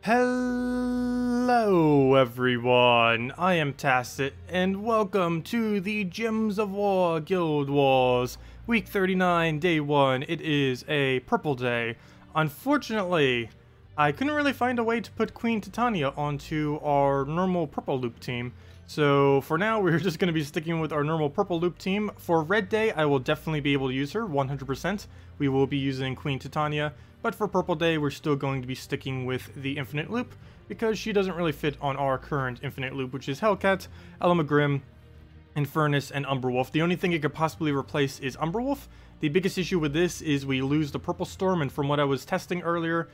Hello everyone, I am Tacet, and welcome to the Gems of War Guild Wars, week 39, day 1. It is a purple day. Unfortunately, I couldn't really find a way to put Queen Titania onto our normal purple loop team. So for now, we're just going to be sticking with our normal purple loop team. For red day, I will definitely be able to use her, 100%. We will be using Queen Titania. But for purple day, we're still going to be sticking with the infinite loop, because she doesn't really fit on our current infinite loop, which is Hellcat, Elamagrim, Infernus, and Umberwolf. The only thing it could possibly replace is Umberwolf. The biggest issue with this is we lose the purple storm, and from what I was testing earlier,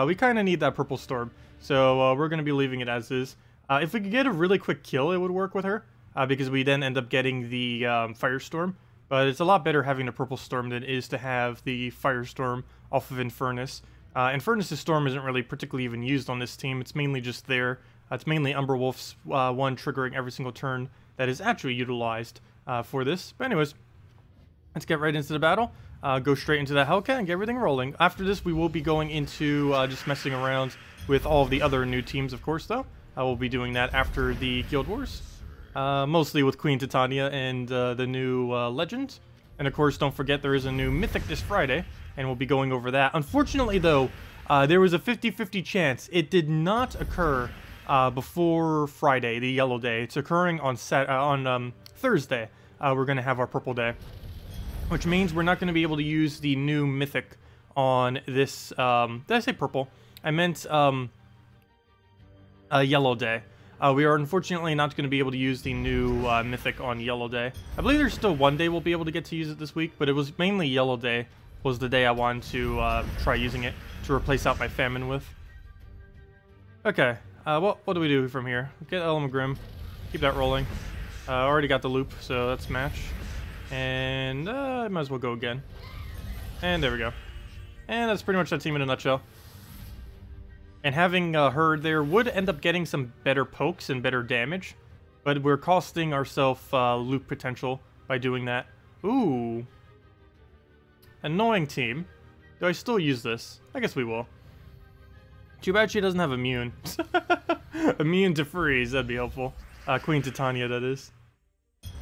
we kind of need that purple storm. So we're going to be leaving it as is. If we could get a really quick kill, it would work with her, because we then end up getting the Firestorm. But it's a lot better having the purple storm than it is to have the Firestorm off of Infernus. Infernus' storm isn't really particularly even used on this team. It's mainly just there. It's mainly Umberwolf's one triggering every single turn that is actually utilized for this. But anyways, let's get right into the battle. Go straight into the Hellcat and get everything rolling. After this, we will be going into just messing around with all of the other new teams, of course, though. I will be doing that after the Guild Wars. Mostly with Queen Titania and the new Legend. And of course, don't forget there is a new Mythic this Friday, and we'll be going over that. Unfortunately, though, there was a 50-50 chance. It did not occur before Friday, the yellow day. It's occurring on Thursday. We're going to have our purple day, which means we're not going to be able to use the new Mythic on this. Did I say purple? I meant yellow day. We are unfortunately not going to be able to use the new Mythic on Yellow Day. I believe there's still one day we'll be able to get to use it this week, but it was mainly Yellow Day was the day I wanted to try using it to replace out my Famine with. Okay, what do we do from here? Get Elamagrim, keep that rolling. Already got the loop, so let's match. And I might as well go again. And there we go. And that's pretty much that team in a nutshell. And having her there would end up getting some better pokes and better damage, but we're costing ourselves loop potential by doing that. Ooh. Annoying team. Do I still use this? I guess we will. Too bad she doesn't have immune. Immune to freeze, that'd be helpful. Queen Titania, that is.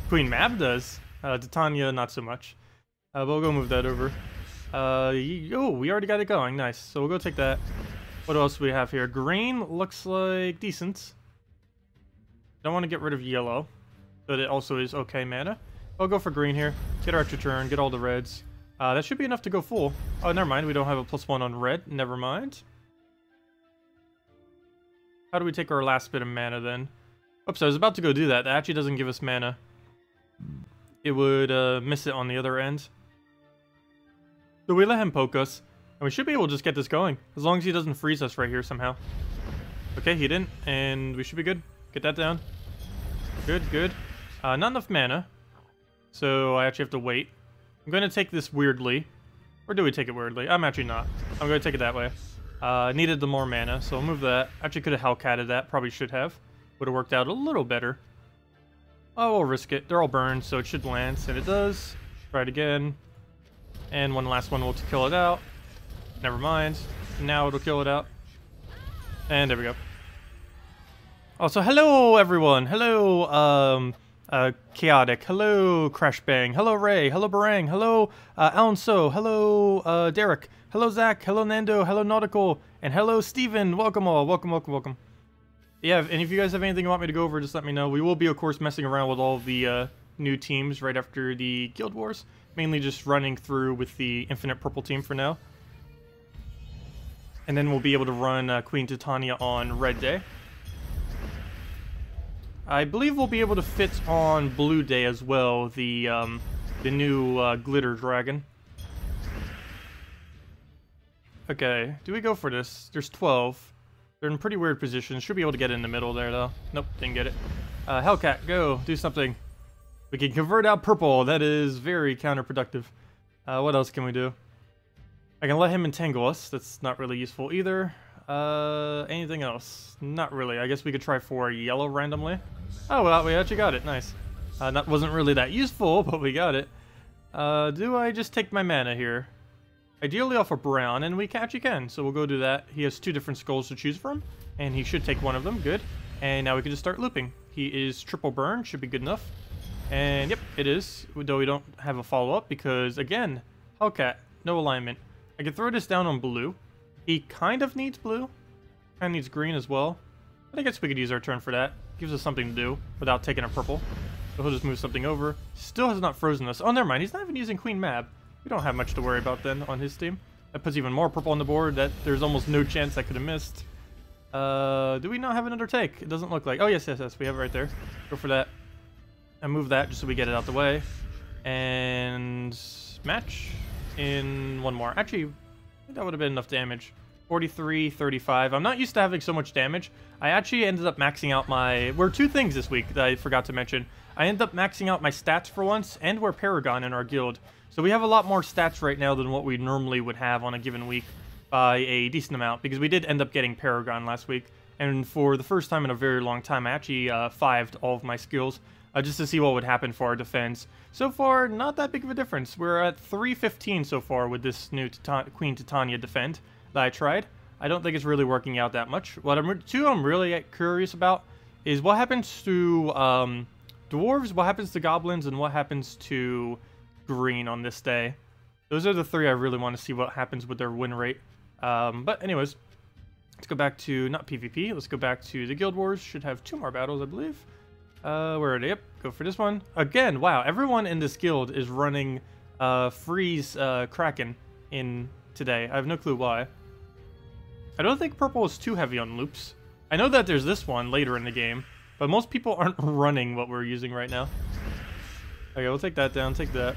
Queen Mab does. Titania, not so much. We'll go move that over. Oh, we already got it going. Nice. So we'll go take that. What else do we have here? Green looks like decent. Don't want to get rid of yellow, but it also is okay mana. I'll go for green here. Get our extra turn, get all the reds. That should be enough to go full. Oh, never mind. We don't have a +1 on red. Never mind. How do we take our last bit of mana then? Oops, I was about to go do that. That actually doesn't give us mana. It would miss it on the other end. So we let him poke us. And we should be able to just get this going, as long as he doesn't freeze us right here somehow. Okay, he didn't, and we should be good. Get that down. Good, good. Not enough mana, so I actually have to wait. I'm going to take this weirdly. Or do we take it weirdly? I'm actually not. I'm going to take it that way. Needed the more mana, so I'll move that. Actually could have Hellcatted that, probably should have. Would have worked out a little better. Oh, we'll risk it. They're all burned, so it should land, and it does. Try it again. And one last one will kill it out. Never mind. Now it'll kill it out. And there we go. Also, hello everyone. Hello, Chaotic. Hello, Crash Bang. Hello, Ray. Hello, Barang. Hello, Alonso. Hello, Derek. Hello, Zach. Hello, Nando. Hello, Nautical. And hello, Steven. Welcome all. Welcome, welcome, welcome. Yeah, and if you guys have anything you want me to go over, just let me know. We will be, of course, messing around with all of the new teams right after the Guild Wars. Mainly just running through with the Infinite Purple team for now. And then we'll be able to run Queen Titania on Red Day. I believe we'll be able to fit on Blue Day as well, the new Glitter Dragon. Okay, do we go for this? There's 12. They're in pretty weird positions. Should be able to get in the middle there, though. Nope, didn't get it. Hellcat, go. Do something. We can convert out purple. That is very counterproductive. What else can we do? I can let him entangle us. That's not really useful either. Anything else? Not really. I guess we could try for yellow randomly. Oh, well, we actually got it. Nice. That wasn't really that useful, but we got it. Do I just take my mana here? Ideally off of brown, and we actually can, so we'll go do that. He has 2 different skulls to choose from, and he should take one of them. Good. And now we can just start looping. He is triple burn, should be good enough. And yep, it is, though we don't have a follow-up because, again, Hellcat, no alignment. I can throw this down on blue. He kind of needs blue. Kind of needs green as well. But I guess we could use our turn for that. Gives us something to do without taking a purple. So he'll just move something over. Still has not frozen us. Oh, never mind. He's not even using Queen Mab. We don't have much to worry about then on his team. That puts even more purple on the board. That there's almost no chance I could have missed. Do we not have another take? It doesn't look like. Oh, yes. We have it right there. Go for that. And move that just so we get it out the way. And match in one more. Actually, I think that would have been enough damage. 43, 35. I'm not used to having so much damage. I actually ended up maxing out my... We're 2 things this week that I forgot to mention. I ended up maxing out my stats for once, and we're Paragon in our guild. So we have a lot more stats right now than what we normally would have on a given week by a decent amount, because we did end up getting Paragon last week. And for the first time in a very long time, I actually 5'd all of my skills just to see what would happen for our defense. So far, not that big of a difference. We're at 315 so far with this new Queen Titania defend that I tried. I don't think it's really working out that much. What I'm really curious about is what happens to dwarves, what happens to goblins, and what happens to green on this day. Those are the 3 I really want to see what happens with their win rate. But anyways, let's go back to, not PvP, let's go back to the Guild Wars. Should have 2 more battles, I believe. Where are they? Yep, go for this one. Again, wow, everyone in this guild is running Freeze Kraken in today. I have no clue why. I don't think purple is too heavy on loops. I know that there's this one later in the game, but most people aren't running what we're using right now. Okay, we'll take that down, take that.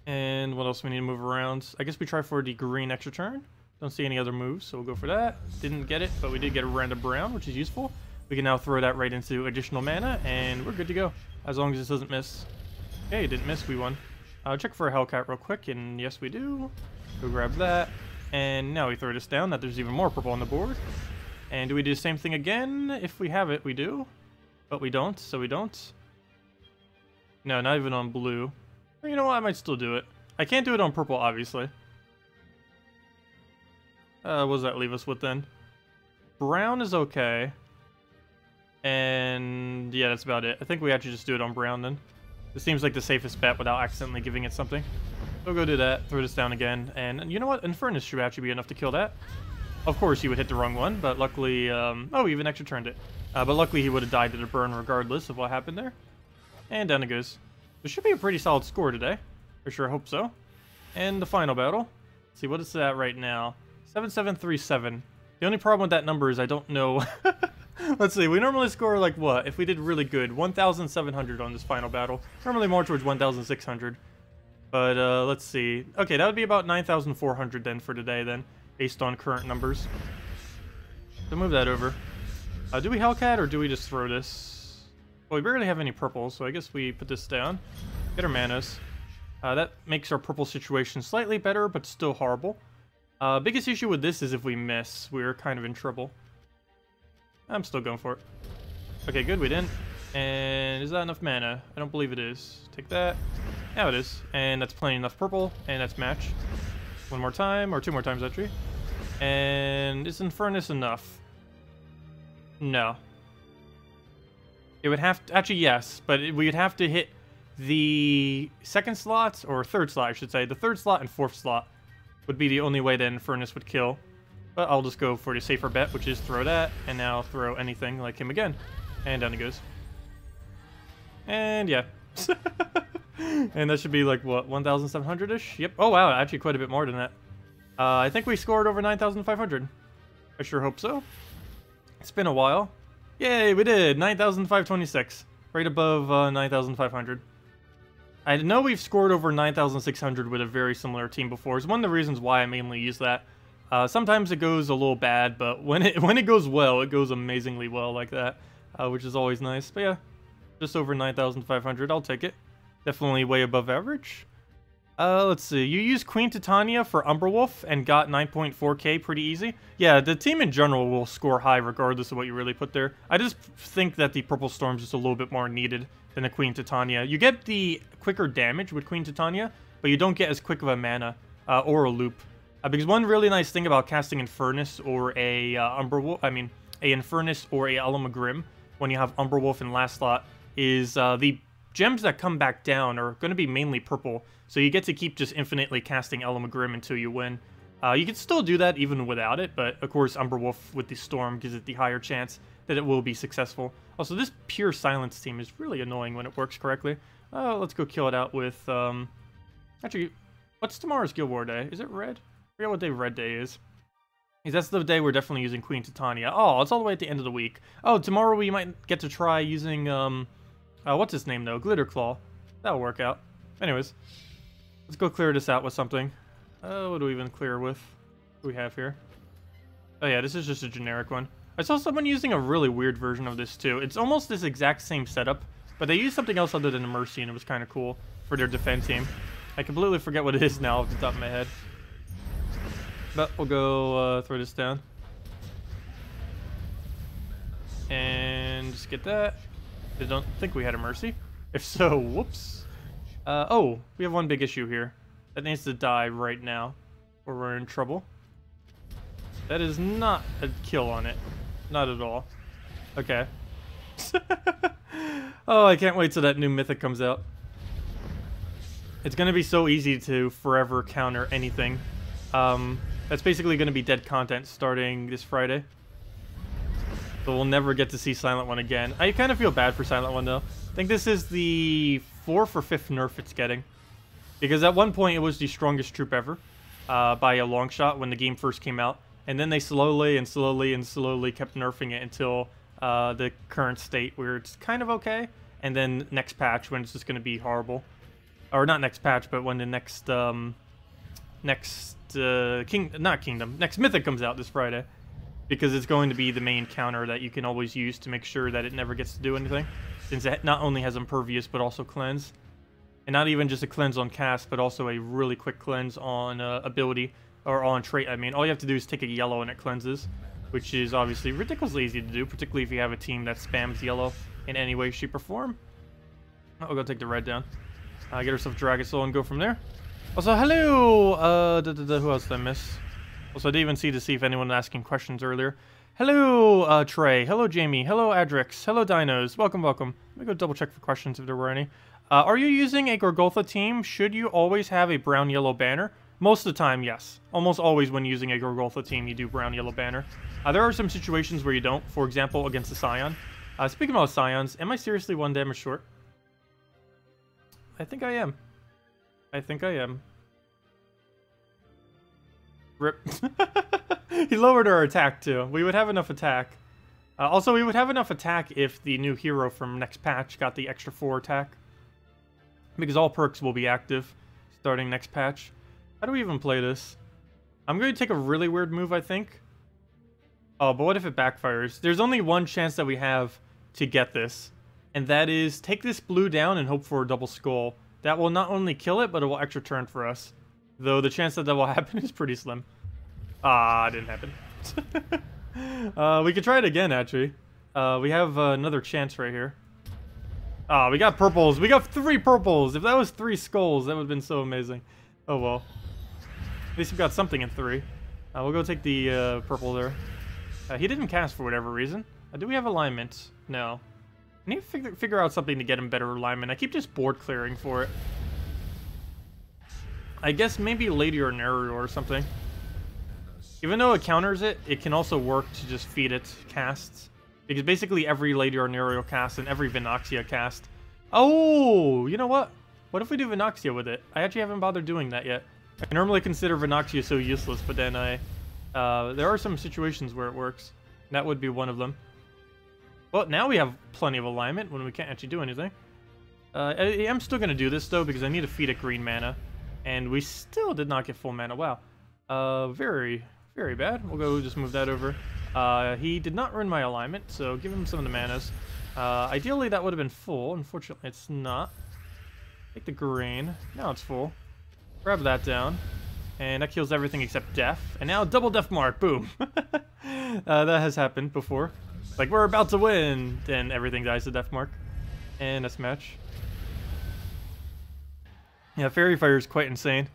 And what else we need to move around? I guess we try for the green extra turn. Don't see any other moves, so we'll go for that. Didn't get it, but we did get a random brown, which is useful. We can now throw that right into additional mana, and we're good to go. As long as this doesn't miss. Okay, it didn't miss, we won. Check for a Hellcat real quick, and yes we do. Go grab that. And now we throw this down, that there's even more purple on the board. And do we do the same thing again? If we have it, we do. But we don't, so we don't. No, not even on blue. You know what, I might still do it. I can't do it on purple, obviously. What does that leave us with then? Brown is okay. And yeah, that's about it. I think we actually just do it on brown then. This seems like the safest bet without accidentally giving it something. We'll go do that, throw this down again, and you know what? Infernus should actually be enough to kill that. Of course, he would hit the wrong one, but luckily, oh, he even extra turned it. But luckily, he would have died to the burn regardless of what happened there. And down it goes. This should be a pretty solid score today. For sure, I hope so. And the final battle. Let's see, what is that right now? 7737. The only problem with that number is I don't know. Let's see, we normally score like what? If we did really good, 1,700 on this final battle. Normally more towards 1,600. But let's see. Okay, that would be about 9,400 then for today then, based on current numbers. So move that over. Do we Hellcat or do we just throw this? Well, we barely have any purple, so I guess we put this down. Get our manas. That makes our purple situation slightly better, but still horrible. Biggest issue with this is if we miss, we're kind of in trouble. I'm still going for it. Okay, good, we didn't. And is that enough mana? I don't believe it is. Take that. Now it is. And that's plenty enough purple, and that's match. One more time, or 2 more times actually. And is Infernus enough? No. It would have to, actually yes, but we would have to hit the 2nd slot, or 3rd slot I should say. The 3rd slot and 4th slot would be the only way that Infernus would kill. But I'll just go for the safer bet, which is throw that, and now throw anything like him again. And down he goes. And yeah. And that should be like, what, 1,700-ish? Yep. Oh, wow, actually quite a bit more than that. I think we scored over 9,500. I sure hope so. It's been a while. Yay, we did! 9,526. Right above 9,500. I know we've scored over 9,600 with a very similar team before. It's one of the reasons why I mainly use that. Sometimes it goes a little bad, but when it goes well, it goes amazingly well like that, which is always nice. But yeah, just over 9,500, I'll take it. Definitely way above average. Let's see, you used Queen Titania for Umberwolf and got 9.4k pretty easy. Yeah, the team in general will score high regardless of what you really put there. I just think that the Purple Storm's just a little bit more needed than the Queen Titania. You get the quicker damage with Queen Titania, but you don't get as quick of a mana or a loop. Because one really nice thing about casting Infernus or a a Infernus or a Elamagrim when you have Umberwolf in last slot is the gems that come back down are going to be mainly purple, so you get to keep just infinitely casting Elamagrim until you win. You can still do that even without it, but of course Umberwolf with the Storm gives it the higher chance that it will be successful. Also, this pure silence team is really annoying when it works correctly. Let's go kill it out with, actually, what's tomorrow's Guild War Day? Is it Red? I forget what day Red Day is. Because that's the day we're definitely using Queen Titania. Oh, it's all the way at the end of the week. Oh, tomorrow we might get to try using, what's his name though? Glitterclaw. That'll work out. Anyways, let's go clear this out with something. What do we even clear with? What do we have here? Oh yeah, this is just a generic one. I saw someone using a really weird version of this too. It's almost this exact same setup, but they used something else other than a Mercy, and it was kind of cool for their defense team. I completely forget what it is now off the top of my head. But we'll go throw this down. And just get that. I don't think we had a Mercy. If so, whoops. Oh, we have one big issue here. That needs to die right now, or we're in trouble. That is not a kill on it. Not at all. Okay. Oh, I can't wait till that new mythic comes out. It's going to be so easy to forever counter anything. That's basically going to be dead content starting this Friday. So we'll never get to see Silent One again. I kind of feel bad for Silent One, though. I think this is the 4th or 5th nerf it's getting. Because at one point it was the strongest troop ever. By a long shot when the game first came out. And then they slowly and slowly and slowly kept nerfing it until the current state where it's kind of okay. And then next patch when it's just going to be horrible. Or not next patch, but when the next next mythic comes out this Friday, because it's going to be the main counter that you can always use to make sure that it never gets to do anything, since it not only has Impervious but also Cleanse, and not even just a cleanse on cast, but also a really quick cleanse on ability, or on trait. I mean, all you have to do is take a yellow and it cleanses, which is obviously ridiculously easy to do, particularly if you have a team that spams yellow in any way, shape, or form. We'll go take the red down. Get herself Dragon Soul and go from there. Also, hello! Who else did I miss? Also, I didn't even see if anyone was asking questions earlier. Hello, Trey. Hello, Jamie. Hello, Adrix. Hello, Dinos. Welcome, welcome. Let me go double check for questions if there were any. Are you using a Gorgoltha team? Should you always have a brown-yellow banner? Most of the time, yes. Almost always when using a Gorgoltha team, you do brown-yellow banner. There are some situations where you don't. For example, against the Scion. Speaking about Scions, am I seriously 1 damage short? I think I am. I think I am. Rip. He lowered our attack, too. We would have enough attack. Also, we would have enough attack if the new hero from next patch got the extra 4 attack. Because all perks will be active starting next patch. How do we even play this? I'm going to take a really weird move, I think. Oh, but what if it backfires? There's only one chance that we have to get this. And that is, take this blue down and hope for a double skull. That will not only kill it, but it will extra turn for us. Though the chance that that will happen is pretty slim. Ah, it didn't happen. We could try it again, actually. We have another chance right here. Ah, we got purples. We got 3 purples. If that was 3 skulls, that would have been so amazing. Oh, well. At least we got something in 3. We'll go take the purple there. He didn't cast for whatever reason. Do we have alignment? No. I need to figure out something to get him better alignment. I keep just board clearing for it. I guess maybe Lady or Naru or something. Even though it counters it, it can also work to just feed it casts. Because basically every Lady or Naru cast and every Vinoxia cast. Oh, you know what? What if we do Vinoxia with it? I actually haven't bothered doing that yet. I normally consider Vinoxia so useless, but then there are some situations where it works. That would be one of them. Well, now we have plenty of alignment when we can't actually do anything. I'm still going to do this, though, because I need to feed it green mana. And we still did not get full mana. Wow. Very, very bad. We'll go just move that over. He did not ruin my alignment, so give him some of the manas. Ideally, that would have been full. Unfortunately, it's not. Take the green. Now it's full. Grab that down. And that kills everything except death. And now double death mark. Boom. That has happened before. Like, we're about to win, then everything dies to death mark. And that's match. Yeah, Fairy Fire is quite insane.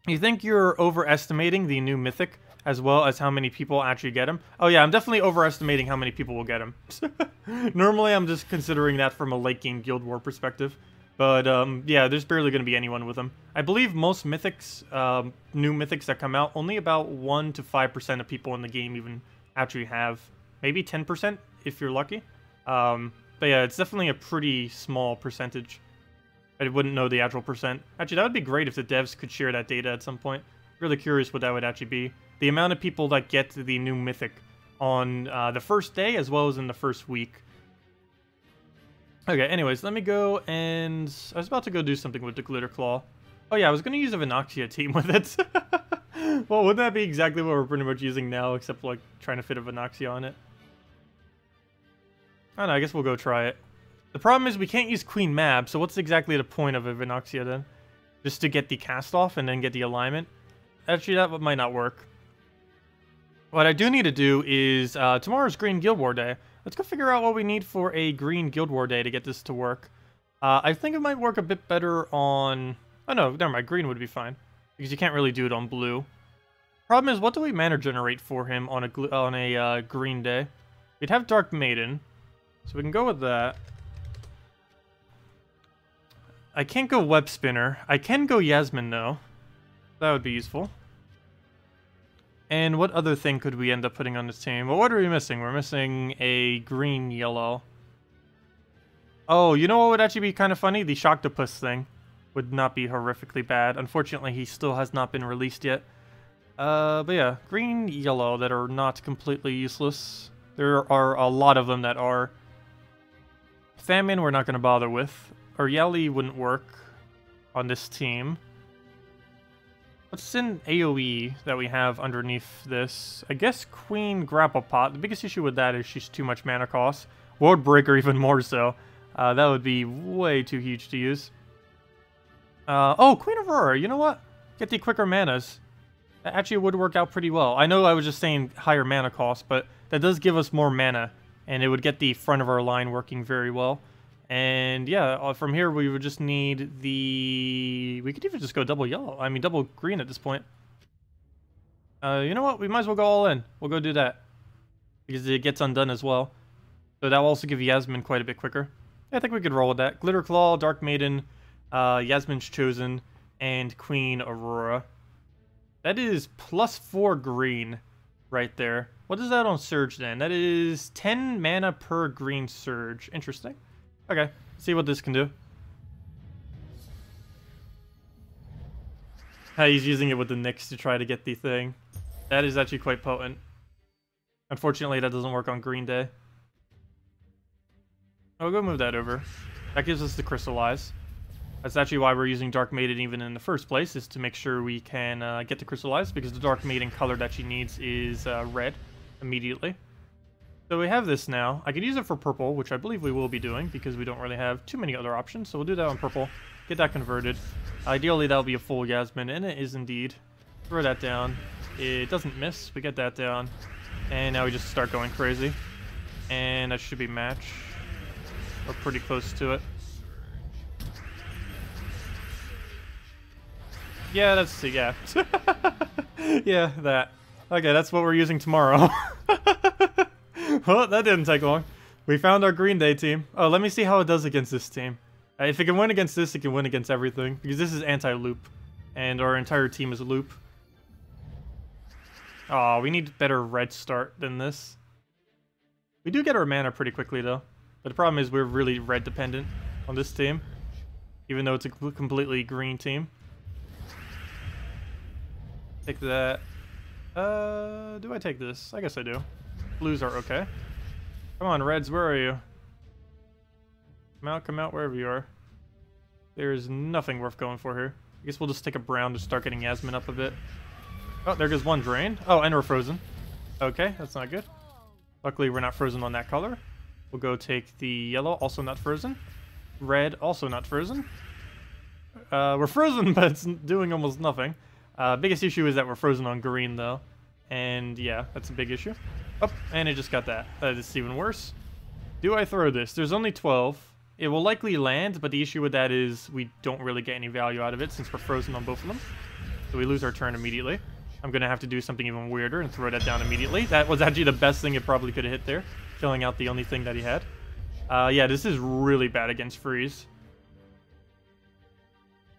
You think you're overestimating the new mythic as well as how many people actually get him? Oh yeah, I'm definitely overestimating how many people will get him. Normally I'm just considering that from a late game Guild War perspective. But yeah, there's barely going to be anyone with him. I believe most mythics, new mythics that come out, only about 1 to 5% of people in the game even actually have. Maybe 10% if you're lucky. But yeah, it's definitely a pretty small percentage. I wouldn't know the actual percent. Actually, that would be great if the devs could share that data at some point. Really curious what that would actually be. The amount of people that get the new mythic on the first day as well as in the first week. Okay, anyways, let me go and... I was about to go do something with the Glitter Claw. Oh yeah, I was going to use a Vinoxia team with it. Well, wouldn't that be exactly what we're pretty much using now, except like trying to fit a Vinoxia on it? I don't know, I guess we'll go try it. The problem is we can't use Queen Mab, so what's exactly the point of a Vinoxia then? Just to get the cast off and then get the alignment? Actually, that might not work. What I do need to do is, tomorrow's Green Guild War Day. Let's go figure out what we need for a Green Guild War Day to get this to work. I think it might work a bit better on... Oh no, never mind, green would be fine. Because you can't really do it on blue. Problem is, what do we mana generate for him on a green day? We'd have Dark Maiden, so we can go with that. I can't go Web Spinner. I can go Yasmin though. That would be useful. And what other thing could we end up putting on this team? Well, what are we missing? We're missing a green-yellow. Oh, you know what would actually be kind of funny? The Shocktopus thing would not be horrifically bad. Unfortunately, he still has not been released yet. But yeah, green-yellow that are not completely useless. There are a lot of them that are. Famine we're not going to bother with. Or Yali wouldn't work on this team. What's in AoE that we have underneath this? I guess Queen Grapple Pot. The biggest issue with that is she's too much mana cost. World Breaker even more so. That would be way too huge to use. Oh, Queen Aurora. You know what? Get the quicker manas. That actually would work out pretty well. I know I was just saying higher mana cost, but that does give us more mana. And it would get the front of our line working very well. And yeah, from here we would just need the... We could even just go double yellow. I mean, double green at this point. You know what? We might as well go all in. We'll go do that. Because it gets undone as well. So that will also give Yasmin quite a bit quicker. Yeah, I think we could roll with that. Glitter Claw, Dark Maiden, Yasmin's Chosen, and Queen Aurora. That is +4 green right there. What is that on Surge then? That is 10 mana per green Surge. Interesting. Okay, see what this can do. He's using it with the Nyx to try to get the thing. That is actually quite potent. Unfortunately, that doesn't work on Green Day. I'll go move that over. That gives us the Crystallize. That's actually why we're using Dark Maiden even in the first place, is to make sure we can get the Crystallize, because the Dark Maiden color that she needs is red immediately. So we have this now. I could use it for purple, which I believe we will be doing, because we don't really have too many other options. So we'll do that on purple. Get that converted. Ideally, that'll be a full Yasmin, and it is indeed. Throw that down. It doesn't miss. We get that down. And now we just start going crazy. And that should be match. We're pretty close to it. Yeah, that's... yeah. Yeah, that. Okay, that's what we're using tomorrow. Well, that didn't take long. We found our Green Day team. Oh, let me see how it does against this team. If it can win against this, it can win against everything. Because this is anti-loop. And our entire team is loop. Oh, we need better red start than this. We do get our mana pretty quickly, though. But the problem is we're really red dependent on this team. Even though it's a completely green team. Take that. Do I take this? I guess I do. Blues are okay. Come on, Reds, where are you? Come out, wherever you are. There's nothing worth going for here. I guess we'll just take a brown to start getting Yasmin up a bit. Oh, there goes one drained. Oh, and we're frozen. Okay, that's not good. Luckily, we're not frozen on that color. We'll go take the yellow, also not frozen. Red, also not frozen. We're frozen, but it's doing almost nothing. Biggest issue is that we're frozen on green, though. And yeah, that's a big issue. Oh, and it just got that. That is even worse. Do I throw this? There's only 12. It will likely land, but the issue with that is we don't really get any value out of it since we're frozen on both of them. So we lose our turn immediately. I'm going to have to do something even weirder and throw that down immediately. That was actually the best thing it probably could have hit there, killing out the only thing that he had. Yeah, this is really bad against freeze.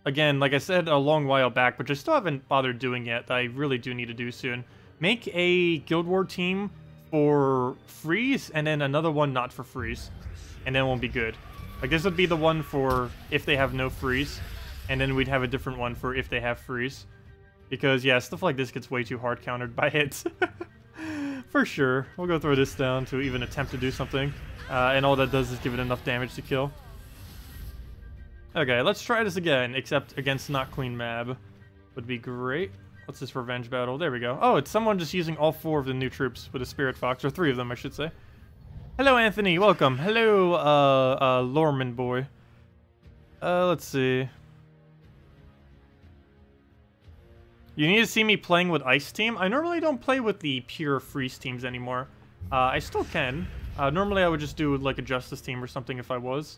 Again, like I said a long while back, but I still haven't bothered doing yet, that I really do need to do soon. Make a Guild War team for freeze, and then another one not for freeze. And then we'll be good. Like, this would be the one for if they have no freeze, and then we'd have a different one for if they have freeze. Because, yeah, stuff like this gets way too hard countered by hits. For sure. We'll go throw this down to even attempt to do something. And all that does is give it enough damage to kill. Okay, let's try this again, except against Not Clean Mab. Would be great. What's this revenge battle? There we go. Oh, it's someone just using all 4 of the new troops with a Spirit Fox, or 3 of them, I should say. Hello, Anthony. Welcome. Hello, Lorman boy. Let's see. You need to see me playing with Ice Team. I normally don't play with the pure Freeze teams anymore. I still can. Normally I would just do like a Justice team or something if I was.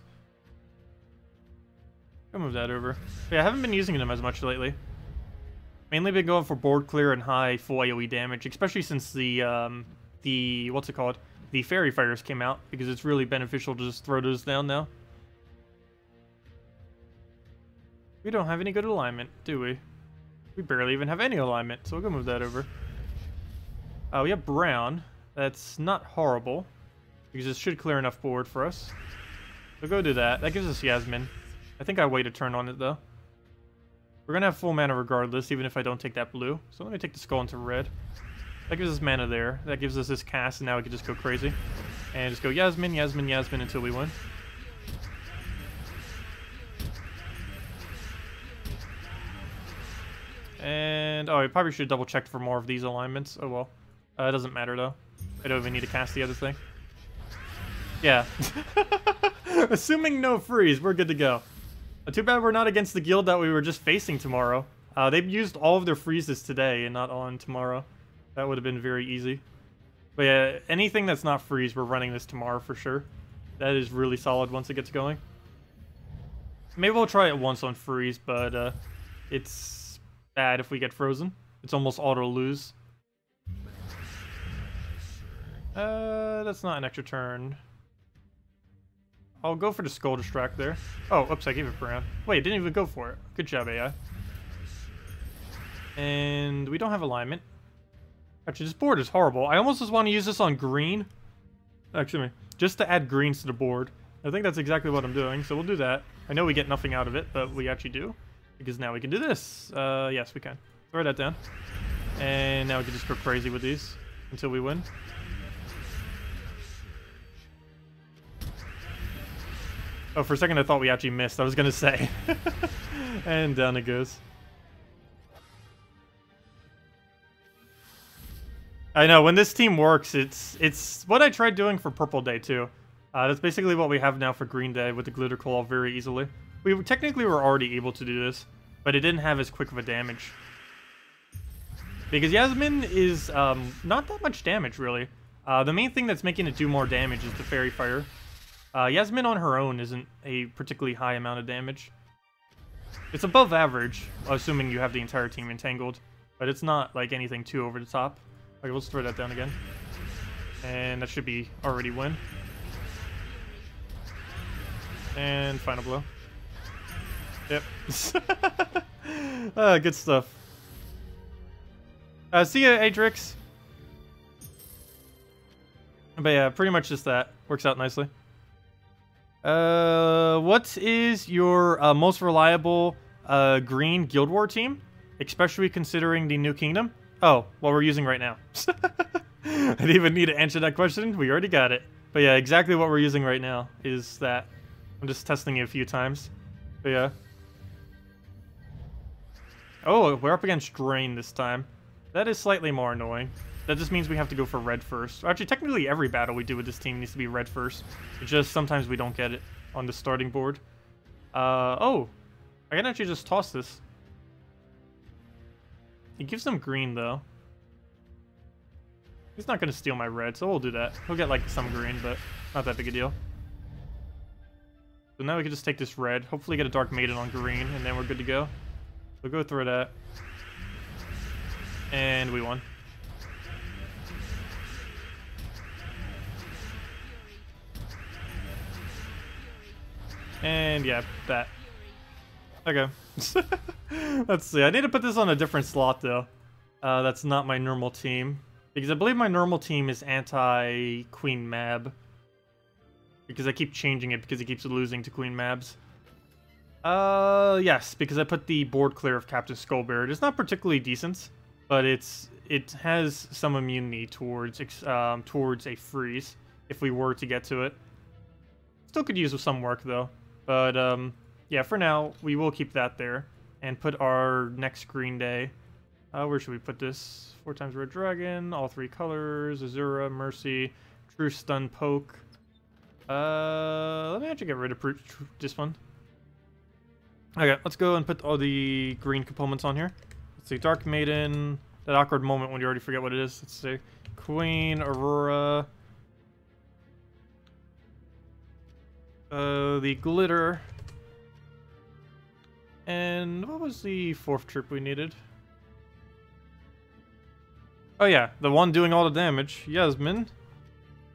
I'll move that over. But yeah, I haven't been using them as much lately. Mainly been going for board clear and high full AoE damage, especially since the what's it called? The Fairy Fires came out, because it's really beneficial to just throw those down now. We don't have any good alignment, do we? We barely even have any alignment, so we'll go move that over. We have brown. That's not horrible, because it should clear enough board for us. We'll go do that. That gives us Yasmin. I think I wait a turn on it, though. We're going to have full mana regardless, even if I don't take that blue. So let me take the skull into red. That gives us mana there. That gives us this cast, and now we can just go crazy. And just go Yasmin, Yasmin, Yasmin until we win. And, oh, I probably should have double-checked for more of these alignments. Oh, well. It doesn't matter, though. I don't even need to cast the other thing. Yeah. Assuming no freeze, we're good to go. Too bad we're not against the guild that we were just facing tomorrow. They've used all of their freezes today and not on tomorrow. That would have been very easy. But yeah, anything that's not freeze, we're running this tomorrow for sure. That is really solid once it gets going. Maybe we'll try it once on freeze, but it's bad if we get frozen. It's almost auto lose. That's not an extra turn. I'll go for the Skull Distract there. Oh, oops, I gave it brown. Wait, didn't even go for it. Good job, AI. And we don't have alignment. Actually, this board is horrible. I almost just want to use this on green. Actually, just to add greens to the board. I think that's exactly what I'm doing, so we'll do that. I know we get nothing out of it, but we actually do. Because now we can do this. Yes, we can. Throw that down. And now we can just go crazy with these until we win. Oh, for a second I thought we actually missed. I was gonna say. And down it goes. I know, when this team works, it's what I tried doing for Purple Day, too. That's basically what we have now for Green Day with the Glitter Claw very easily. We technically were already able to do this, but it didn't have as quick of a damage. Because Yasmin is not that much damage, really. The main thing that's making it do more damage is the Fairy Fire. Yasmin on her own isn't a particularly high amount of damage. It's above average, assuming you have the entire team entangled, but it's not like anything too over the top. Okay, let's throw that down again. And that should be already win. And final blow. Yep. Good stuff. See ya, Adrix. But yeah, pretty much just that. Works out nicely. What is your most reliable green Guild War team? Especially considering the new kingdom? Oh, what we're using right now. I didn't even need to answer that question. We already got it. But yeah, exactly what we're using right now is that. I'm just testing it a few times. But yeah. Oh, we're up against Drain this time. That is slightly more annoying. That just means we have to go for red first. Actually, technically every battle we do with this team needs to be red first. It's just sometimes we don't get it on the starting board. Oh. I can actually just toss this. He gives them green, though. He's not going to steal my red, so we'll do that. He'll get, like, some green, but not that big a deal. So now we can just take this red. Hopefully get a Dark Maiden on green, and then we're good to go. We'll go through that. And we won. And yeah, that. Okay. Let's see. I need to put this on a different slot though. That's not my normal team. Because I believe my normal team is anti-Queen Mab. Because I keep changing it because he keeps losing to Queen Mabs. Yes, because I put the board clear of Captain Skullbeard. It's not particularly decent, but it has some immunity towards a freeze if we were to get to it. Still could use some work though, but yeah, for now we will keep that there and put our next Green Day. Where should we put this? 4 times Red Dragon, all 3 colors, Azura, Mercy, True Stun Poke. Let me actually get rid of this one. Okay, let's go and put all the green components on here. Let's see, Dark Maiden, that awkward moment when you already forget what it is. Let's see, Queen, Aurora, the Glitter, and what was the 4th troop we needed? Oh yeah, the one doing all the damage, Yasmin.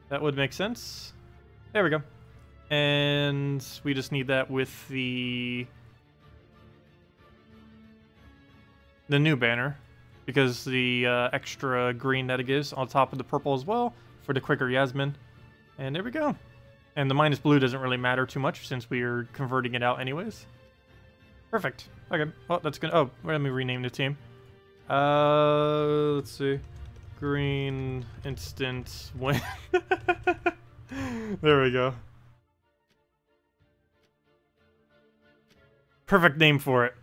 That would make sense. There we go. And we just need that with the new banner, because the extra green that it gives on top of the purple as well for the quicker Yasmin. And there we go. And the minus blue doesn't really matter too much since we are converting it out anyways. Perfect. Okay. Well, that's good. Oh, let me rename the team. Let's see. Green instant win. There we go. Perfect name for it.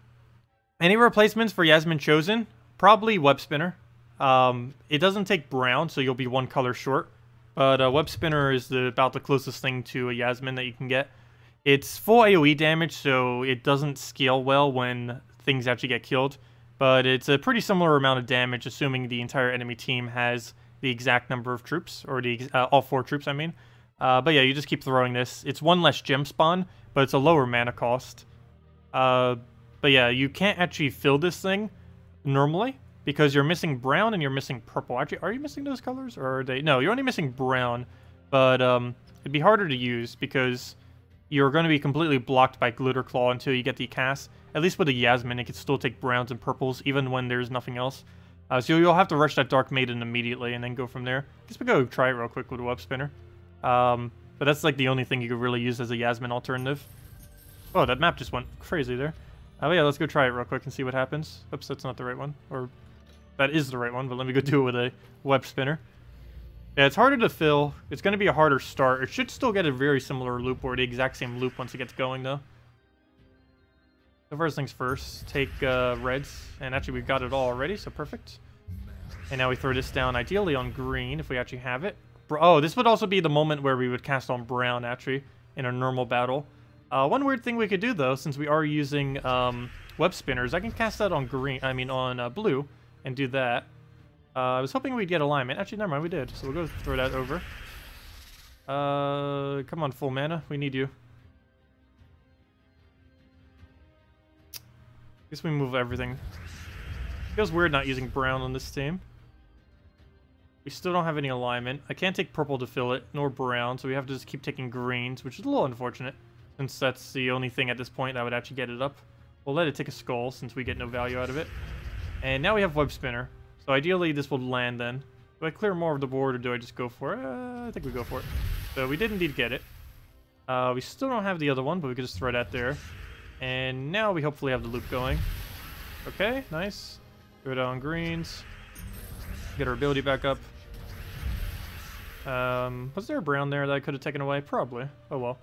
Any replacements for Yasmin chosen? Probably Web Spinner. It doesn't take brown, so you'll be 1 color short. But Web Spinner is about the closest thing to a Yasmin that you can get. It's full AoE damage, so it doesn't scale well when things actually get killed. But it's a pretty similar amount of damage, assuming the entire enemy team has the exact number of troops, or the all 4 troops, I mean. But yeah, you just keep throwing this. It's 1 less gem spawn, but it's a lower mana cost. But yeah, you can't actually fill this thing normally because you're missing brown and you're missing purple. Actually, are you missing those colors, or are they? No, you're only missing brown, but it'd be harder to use because you're going to be completely blocked by Glitter Claw until you get the cast. At least with a Yasmin, it can still take browns and purples even when there's nothing else. So you'll have to rush that Dark Maiden immediately and then go from there. I guess we go try it real quick with a Web Spinner. But that's like the only thing you could really use as a Yasmin alternative. Oh, that map just went crazy there. Oh yeah, let's go try it real quick and see what happens. Oops, that's not the right one. Or, that is the right one, but let me go do it with a Web Spinner. Yeah, it's harder to fill. It's going to be a harder start. It should still get a very similar loop, or the exact same loop once it gets going, though. So first things first, take reds. And actually, we've got it all already, so perfect. And now we throw this down, ideally on green, if we actually have it. Oh, this would also be the moment where we would cast on brown, actually, in a normal battle. One weird thing we could do, though, since we are using Web Spinners, I can cast that on on blue, and do that. I was hoping we'd get alignment. Actually, never mind, we did. So we'll go throw that over. Come on, full mana. We need you. Guess we move everything. Feels weird not using brown on this team. We still don't have any alignment. I can't take purple to fill it, nor brown, so we have to just keep taking greens, which is a little unfortunate, since that's the only thing at this point that would actually get it up. We'll let it take a skull, since we get no value out of it. And now we have Web Spinner. So ideally, this will land then. Do I clear more of the board, or do I just go for it? I think we go for it. So we did indeed get it. We still don't have the other one, but we could just throw that there. And now we hopefully have the loop going. Okay, nice. Throw it on greens. Get our ability back up. Was there a brown there that I could have taken away? Probably. Oh well.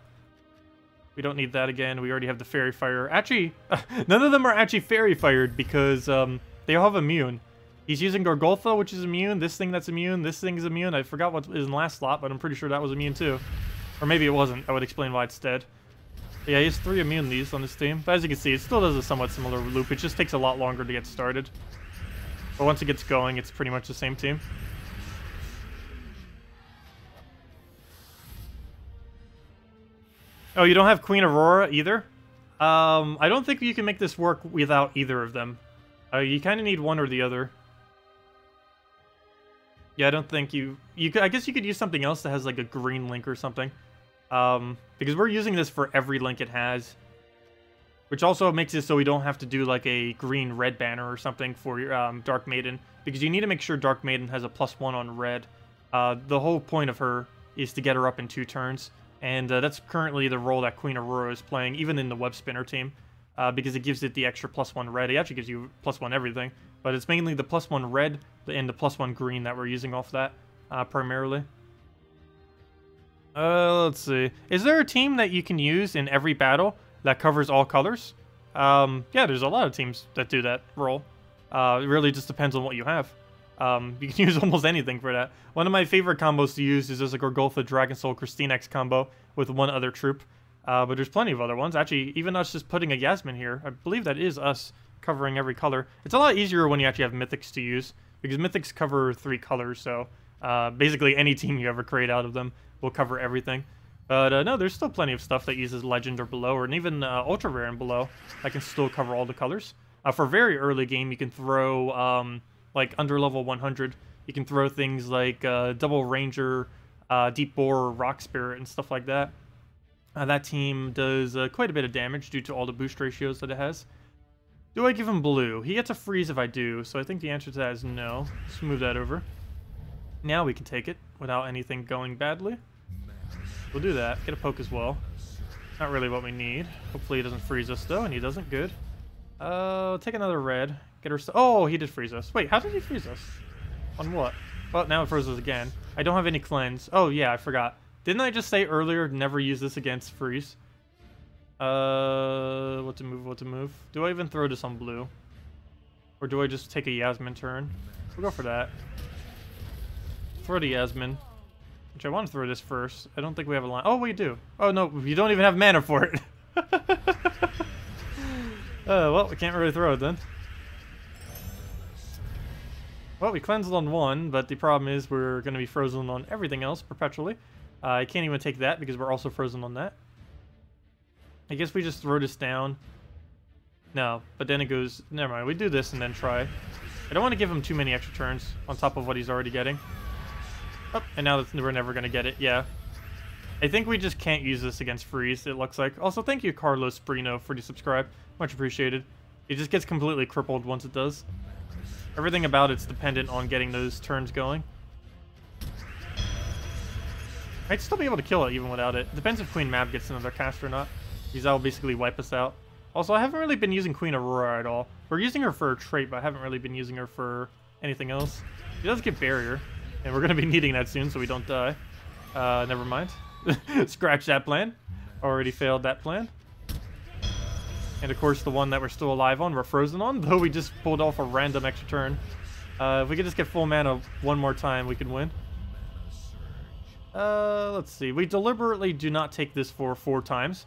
We don't need that again. We already have the Fairy Fire. Actually, none of them are actually Fairy Fired because they all have immune. He's using Gorgoltha, which is immune. This thing that's immune. This thing is immune. I forgot what is in the last slot, but I'm pretty sure that was immune too. Or maybe it wasn't. I would explain why it's dead. But yeah, he has 3 immunities on this team. But as you can see, it still does a somewhat similar loop. It just takes a lot longer to get started. But once it gets going, it's pretty much the same team. Oh, you don't have Queen Aurora either? I don't think you can make this work without either of them. You kind of need one or the other. Yeah, I don't think you could, I guess you could use something else that has like a green link or something. Because we're using this for every link it has. Which also makes it so we don't have to do like a green-red banner or something for your Dark Maiden. Because you need to make sure Dark Maiden has a +1 on red. The whole point of her is to get her up in 2 turns. And that's currently the role that Queen Aurora is playing, even in the Web Spinner team. Because it gives it the extra +1 red. It actually gives you +1 everything. But it's mainly the +1 red and the +1 green that we're using off that, primarily. Let's see. Is there a team that you can use in every battle that covers all colors? Yeah, there's a lot of teams that do that role. It really just depends on what you have. You can use almost anything for that. One of my favorite combos to use is just a Gorgoltha Dragon Soul Christine X combo with one other troop. But there's plenty of other ones. Actually, even us just putting a Yasmin here, I believe that is us covering every color. It's a lot easier when you actually have Mythics to use, because Mythics cover 3 colors, so basically any team you ever create out of them will cover everything. But no, there's still plenty of stuff that uses Legend or below, or even Ultra Rare and below, that can still cover all the colors. For very early game, you can throw, like, under level 100, you can throw things like Double Ranger, Deep Boar, Rock Spirit, and stuff like that. That team does quite a bit of damage due to all the boost ratios that it has. Do I give him blue? He gets a freeze if I do, so I think the answer to that is no. Let's move that over. Now we can take it without anything going badly. We'll do that. Get a poke as well. Not really what we need. Hopefully he doesn't freeze us though, and he doesn't. Good. Take another red. Get her. Oh, he did freeze us. Wait, how did he freeze us? On what? Well, now it froze us again. I don't have any cleanse. Oh yeah, I forgot. Didn't I just say earlier never use this against freeze? What to move? What to move? Do I even throw this on blue, or do I just take a Yasmin turn? We'll go for that. Throw the Yasmin. Which I want to throw this first. I don't think we have a line. Oh, we do. Oh, no. You don't even have mana for it. Well, we can't really throw it then. Well, we cleansed on 1, but the problem is we're going to be frozen on everything else perpetually. I can't even take that because we're also frozen on that. I guess we just throw this down. No, but then it goes... Never mind. We do this and then try. I don't want to give him too many extra turns on top of what he's already getting. Oh, and now we're never going to get it. Yeah. I think we just can't use this against freeze, it looks like. Also, thank you, Carlos Brino, for the subscribe. Much appreciated. It just gets completely crippled once it does. Everything about it's dependent on getting those turns going. I'd still be able to kill it even without it. Depends if Queen Mab gets another cast or not. Because that will basically wipe us out. Also, I haven't really been using Queen Aurora at all. We're using her for a trait, but I haven't really been using her for anything else. She does get barrier. And we're going to be needing that soon so we don't die. Never mind. Scratch that plan. Already failed that plan. And of course the one that we're still alive on, we're frozen on, though we just pulled off a random extra turn. If we could just get full mana one more time, we could win. Let's see. We deliberately do not take this for 4 times.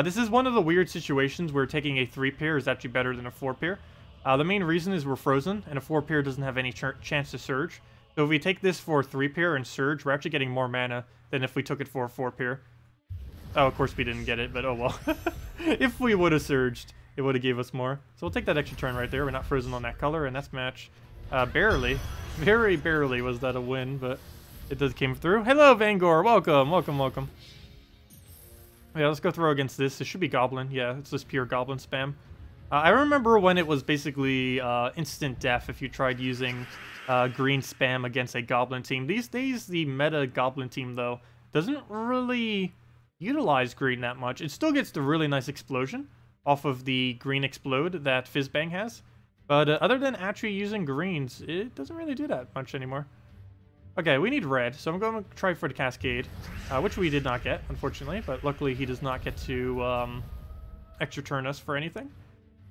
This is one of the weird situations where taking a 3-pair is actually better than a 4-pair. The main reason is we're frozen, and a 4-pair doesn't have any chance to surge. So if we take this for 3-pair and surge, we're actually getting more mana than if we took it for a 4-pair. Oh, of course we didn't get it, but oh well. If we would have surged, it would have gave us more. So we'll take that extra turn right there. We're not frozen on that color, and that's match. Barely. Very barely was that a win, but it does came through. Hello, Vangor. Welcome, welcome, welcome. Yeah, let's go throw against this. It should be Goblin. Yeah, it's just pure Goblin spam. I remember when it was basically instant death if you tried using green spam against a Goblin team. These days, the meta Goblin team, though, doesn't really utilize green that much. It still gets the really nice explosion off of the green explode that Fizzbang has. But other than actually using greens, it doesn't really do that much anymore. Okay, we need red, so I'm going to try for the Cascade, which we did not get, unfortunately. But luckily, he does not get to extra turn us for anything.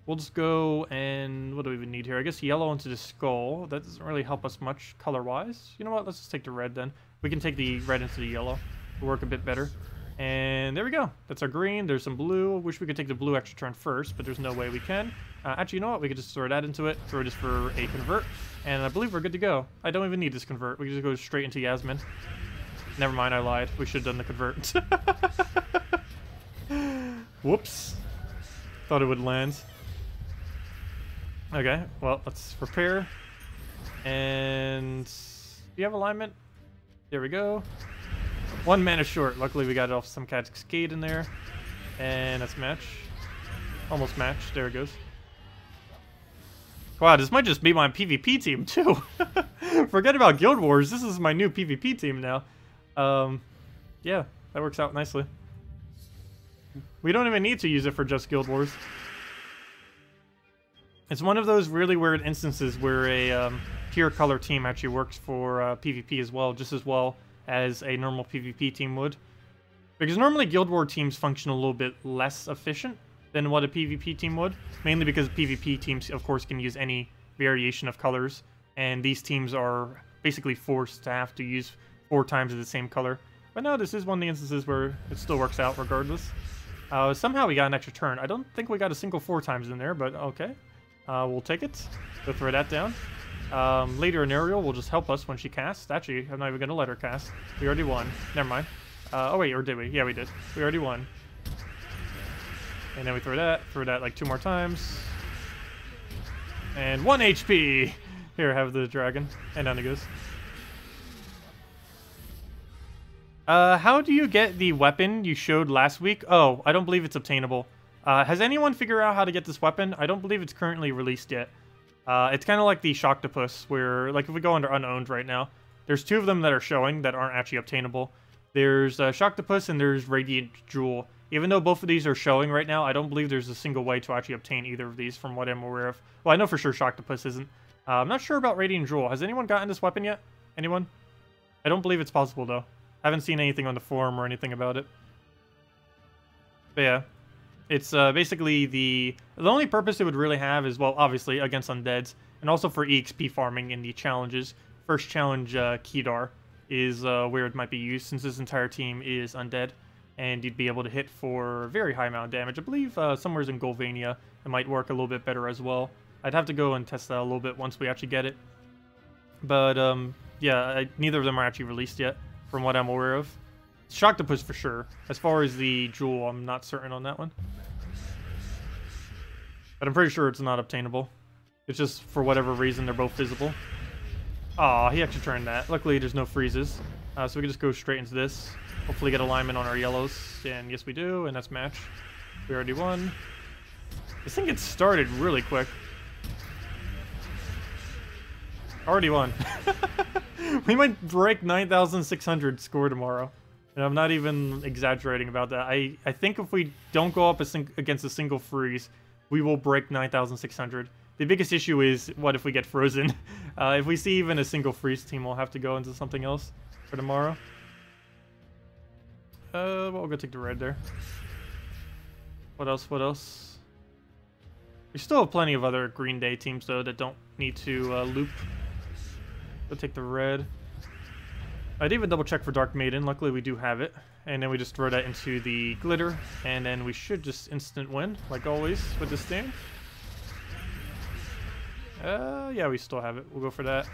We'll just go and... what do we even need here? I guess yellow into the skull. That doesn't really help us much color-wise. You know what? Let's just take the red then. We can take the red into the yellow. It'll work a bit better. And there we go. That's our green. There's some blue. Wish we could take the blue extra turn first, but there's no way we can. Actually, you know what? We could just throw that into it. Throw this for a convert. And I believe we're good to go. I don't even need this convert. We can just go straight into Yasmin. Never mind, I lied. We should have done the convert. Whoops. Thought it would land. Okay, well, let's prepare. And Do you have alignment? There we go. 1 mana short. Luckily we got off some Cascade in there. And that's match. Almost match. There it goes. Wow, this might just be my PvP team too. Forget about Guild Wars. This is my new PvP team now. Yeah, that works out nicely. We don't even need to use it for just Guild Wars. It's one of those really weird instances where a pure color team actually works for PvP as well, just as well as a normal PvP team would. Because normally Guild War teams function a little bit less efficient than what a PvP team would. Mainly because PvP teams, of course, can use any variation of colors. And these teams are basically forced to have to use 4 times of the same color. But no, this is one of the instances where it still works out regardless. Somehow we got an extra turn. I don't think we got a single 4 times in there, but okay. We'll take it. We'll throw that down. Later in Ariel will just help us when she casts. Actually, I'm not even going to let her cast. We already won. Never mind. Oh wait, or did we? Yeah, we did. We already won. And then we throw that like 2 more times. And 1 HP! Here, have the dragon. And down it goes. How do you get the weapon you showed last week? Oh, I don't believe it's obtainable. Has anyone figured out how to get this weapon? I don't believe it's currently released yet. It's kind of like the Shocktopus, where, like, if we go under Unowned right now, there's 2 of them that are showing that aren't actually obtainable. There's Shocktopus and there's Radiant Jewel. Even though both of these are showing right now, I don't believe there's a single way to actually obtain either of these from what I'm aware of. Well, I know for sure Shocktopus isn't. I'm not sure about Radiant Jewel. Has anyone gotten this weapon yet? Anyone? I don't believe it's possible, though. Haven't seen anything on the forum or anything about it. But yeah. It's basically the only purpose it would really have is, well, obviously, against undeads. And also for EXP farming in the challenges. First challenge, Kedar, is where it might be used, since this entire team is undead. And you'd be able to hit for a very high amount of damage. I believe somewhere's in Golvania it might work a little bit better as well. I'd have to go and test that a little bit once we actually get it. But, yeah, neither of them are actually released yet, from what I'm aware of. Shocktopus for sure. As far as the Jewel, I'm not certain on that one. But I'm pretty sure it's not obtainable. It's just, for whatever reason, they're both visible. Aw, he actually turned that. Luckily, there's no freezes. So we can just go straight into this. Hopefully get alignment on our yellows. And yes, we do. And that's match. We already won. This thing gets started really quick. Already won. We might break 9,600 score tomorrow. And I'm not even exaggerating about that. I think if we don't go up against a single freeze, we will break 9,600. The biggest issue is, what if we get frozen? If we see even a single freeze team, we'll have to go into something else for tomorrow. Well, we'll go take the red there. What else? What else? We still have plenty of other Green Day teams, though, that don't need to loop. Go take the red. I'd even double check for Dark Maiden. Luckily, we do have it. And then we just throw that into the glitter. And then we should just instant win, like always, with this thing. Yeah, we still have it. We'll go for that.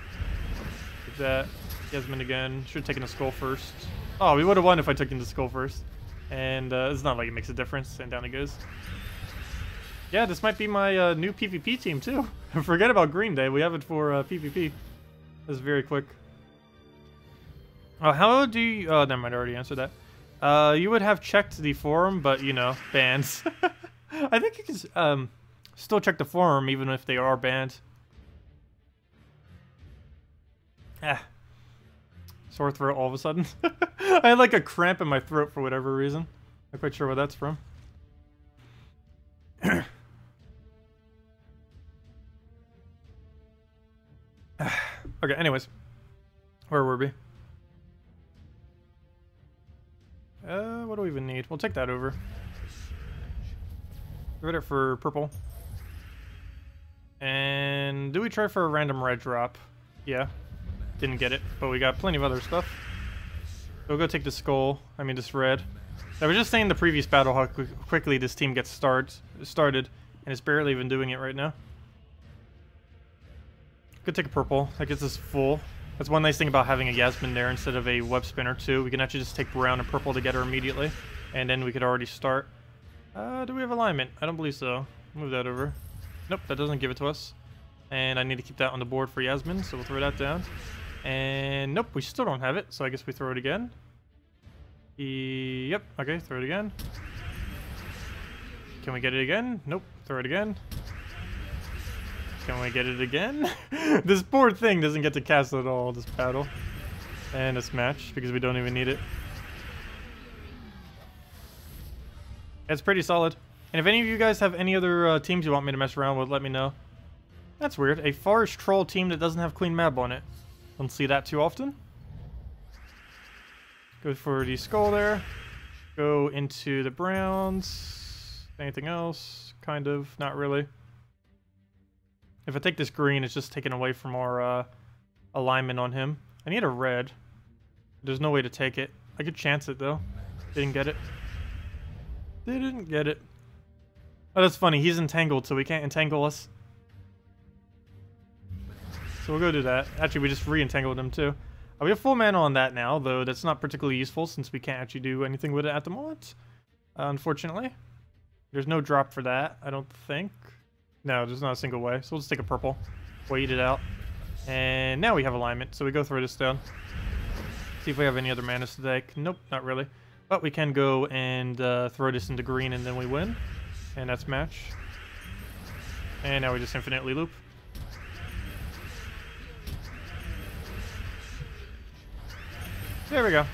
Take that. Yasmin again. Should have taken a skull first. Oh, we would have won if I took in the skull first. And it's not like it makes a difference. And down it goes. Yeah, this might be my new PvP team, too. Forget about Green Day. We have it for PvP. This is very quick. Oh, how do you... Oh, never mind. I already answered that. You would have checked the forum, but, you know, bans. I think you can still check the forum, even if they are banned. Ah. Sore throat all of a sudden. I had like a cramp in my throat for whatever reason. Not quite sure where that's from. Okay, anyways. Where were we? What do we even need? We'll take that over. Give it for purple. And do we try for a random red drop? Yeah. Didn't get it, but we got plenty of other stuff. So we'll go take the skull. I mean, this red. I was just saying in the previous battle how quickly this team gets started, and it's barely even doing it right now. Go take a purple. That gets us full. That's one nice thing about having a Yasmin there instead of a web spinner too. We can actually just take brown and purple to get her immediately, and then we could already start. Do we have alignment? I don't believe so. Move that over. Nope, that doesn't give it to us. And I need to keep that on the board for Yasmin, so we'll throw that down. And nope, we still don't have it, so I guess we throw it again. Yep, okay, throw it again. Can we get it again? Nope, throw it again. Can we get it again? This poor thing doesn't get to cast at all, this battle. And a smash, because we don't even need it. It's pretty solid. And if any of you guys have any other teams you want me to mess around with, let me know. That's weird. A Forest Troll team that doesn't have Queen Mab on it. Don't see that too often. Go for the skull there. Go into the browns. Anything else? Kind of. Not really. If I take this green, it's just taken away from our alignment on him. I need a red. There's no way to take it. I could chance it, though. Didn't get it. Didn't get it. Oh, that's funny. He's entangled, so we can't entangle us. So we'll go do that. Actually, we just re-entangled him, too. We have full mana on that now, though that's not particularly useful since we can't actually do anything with it at the moment. Unfortunately. There's no drop for that, I don't think. No, there's not a single way. So we'll just take a purple. Wait it out. And now we have alignment, so we go throw this down. See if we have any other mana to take. Nope, not really. But we can go and throw this into green and then we win. And that's match. And now we just infinitely loop. There we go.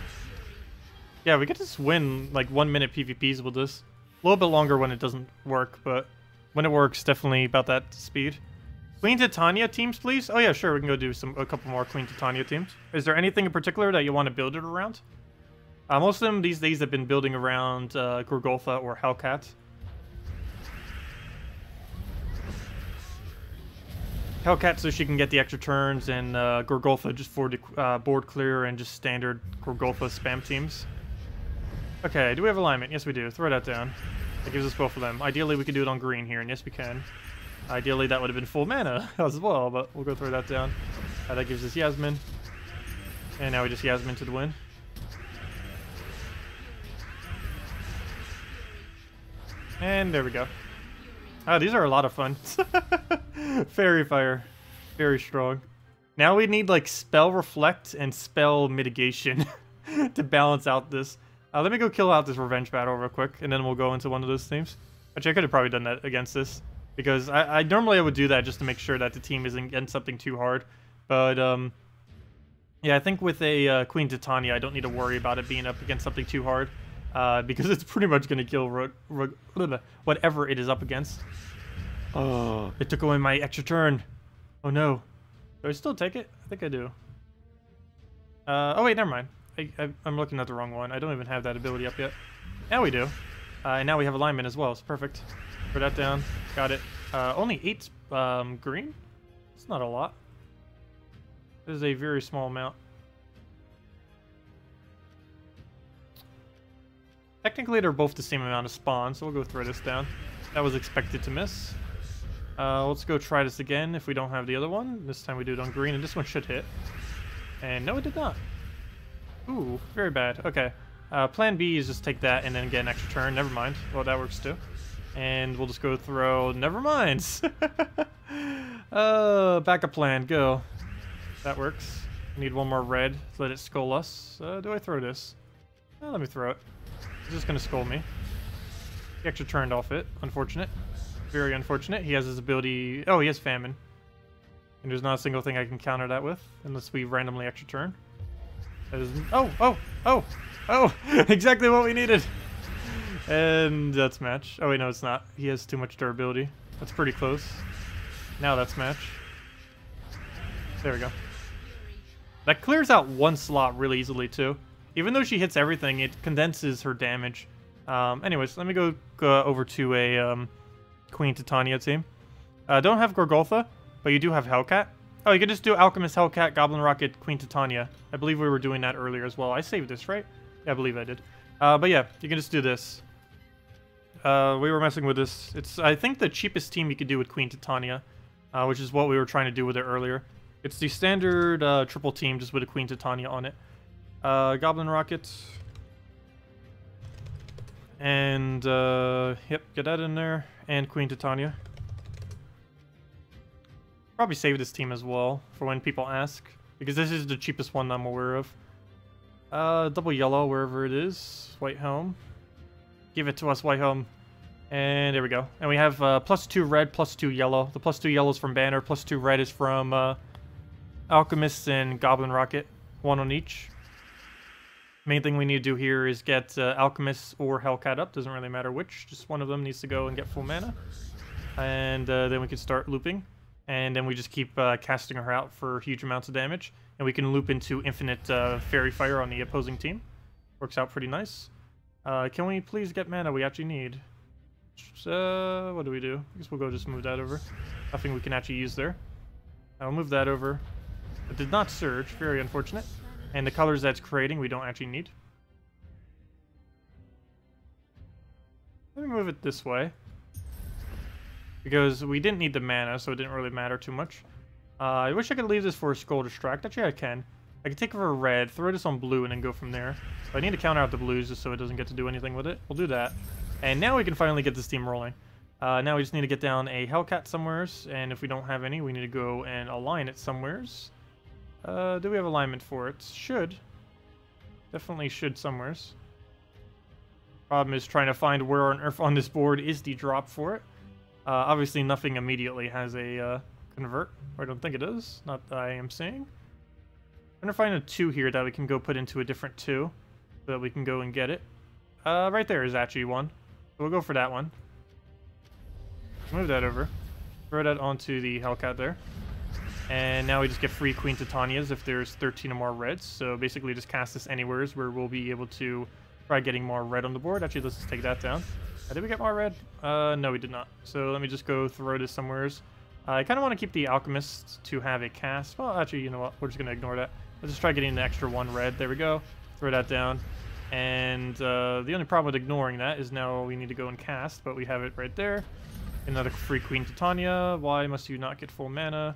Yeah, we get to just win like 1 minute PvPs with this. A little bit longer when it doesn't work, but when it works, definitely about that speed. Queen Titania teams, please? Oh yeah, sure, we can go do a couple more Queen Titania teams. Is there anything in particular that you want to build it around? Most of them these days have been building around Gorgolfa or Hellcat. Hellcat so she can get the extra turns, and Gorgolfa just for the board clear and just standard Gorgolfa spam teams. Okay, do we have alignment? Yes, we do. Throw that down. That gives us both of them. Ideally, we could do it on green here, and yes, we can. Ideally, that would have been full mana as well, but we'll go throw that down. That gives us Yasmin. And now we just Yasmin to the win. And there we go. Oh, these are a lot of fun. Fairy Fire. Very strong. Now we need, like, Spell Reflect and Spell Mitigation to balance out this. Let me go kill out this Revenge battle real quick, and then we'll go into one of those teams. Actually, I could have probably done that against this, because I normally would do that just to make sure that the team isn't getting something too hard. But, yeah, I think with a Queen Titania, I don't need to worry about it being up against something too hard. Because it's pretty much going to kill whatever it is up against. Oh, it took away my extra turn. Oh no. Do I still take it? I think I do. Oh wait, never mind. I'm looking at the wrong one. I don't even have that ability up yet. Now we do. And now we have alignment as well, so perfect. Throw that down. Got it. Only 8 green? It's not a lot. This is a very small amount. Technically, they're both the same amount of spawn, so we'll go throw this down. That was expected to miss. Let's go try this again if we don't have the other one. This time we do it on green, and this one should hit. And no, it did not. Ooh, very bad. Okay. Plan B is just take that and then get an extra turn. Never mind. Well, that works too. And we'll just go throw... Never mind. Backup plan. Go. That works. Need one more red. Let it skull us. Do I throw this? Let me throw it. He's just going to skull me. He extra turned off it. Unfortunate. Very unfortunate. He has his ability... Oh, he has Famine. And there's not a single thing I can counter that with. Unless we randomly extra turn. That is... Oh! Exactly what we needed! And that's match. Oh wait, no, it's not. He has too much durability. That's pretty close. Now that's match. There we go. That clears out one slot really easily, too. Even though she hits everything, it condenses her damage. Anyways, let me go over to a Queen Titania team. Don't have Gorgolfa, but you do have Hellcat. Oh, you can just do Alchemist, Hellcat, Goblin Rocket, Queen Titania. I believe we were doing that earlier as well. I saved this, right? Yeah, I believe I did. But yeah, you can just do this. We were messing with this. It's, I think, the cheapest team you could do with Queen Titania, which is what we were trying to do with it earlier. It's the standard triple team just with a Queen Titania on it. Goblin Rocket. And, yep, get that in there. And Queen Titania. Probably save this team as well for when people ask, because this is the cheapest one I'm aware of. Double yellow wherever it is. White home. Give it to us, white home. And there we go. And we have +2 red, +2 yellow. The +2 yellow is from Banner, +2 red is from Alchemist and Goblin Rocket. 1 on each. Main thing we need to do here is get Alchemist or Hellcat up. Doesn't really matter which. Just one of them needs to go and get full mana. And then we can start looping. And then we just keep casting her out for huge amounts of damage. And we can loop into infinite Fairy Fire on the opposing team. Works out pretty nice. Can we please get mana we actually need? What do we do? I guess we'll go just move that over. Nothing we can actually use there. I'll move that over. It did not surge. Very unfortunate. And the colors that's creating we don't actually need. Let me move it this way. Because we didn't need the mana, so it didn't really matter too much. I wish I could leave this for a Skull Distract. Actually, I can. I can take over a red, throw this on blue, and then go from there. So I need to counter out the blues just so it doesn't get to do anything with it. We'll do that. And now we can finally get this team rolling. Now we just need to get down a Hellcat somewheres, and if we don't have any, we need to go and align it somewheres. Do we have alignment for it? Should. Definitely should somewheres. Problem is trying to find where on earth on this board is the drop for it. Obviously nothing immediately has a convert. Or I don't think it does. Not that I am seeing. I'm gonna find a 2 here that we can go put into a different 2. So that we can go and get it. Right there is actually one. So we'll go for that one. Move that over. Throw that onto the Hellcat there. And now we just get free Queen Titanias if there's 13 or more reds. So basically just cast this anywheres where we'll be able to try getting more red on the board. Actually, let's just take that down. Did we get more red? No, we did not. So let me just go throw this somewheres. I kind of want to keep the Alchemist to have a cast. Well, actually, you know what? We're just going to ignore that. Let's just try getting an extra 1 red. There we go. Throw that down. And the only problem with ignoring that is now we need to go and cast, but we have it right there. Another free Queen Titania. Why must you not get full mana?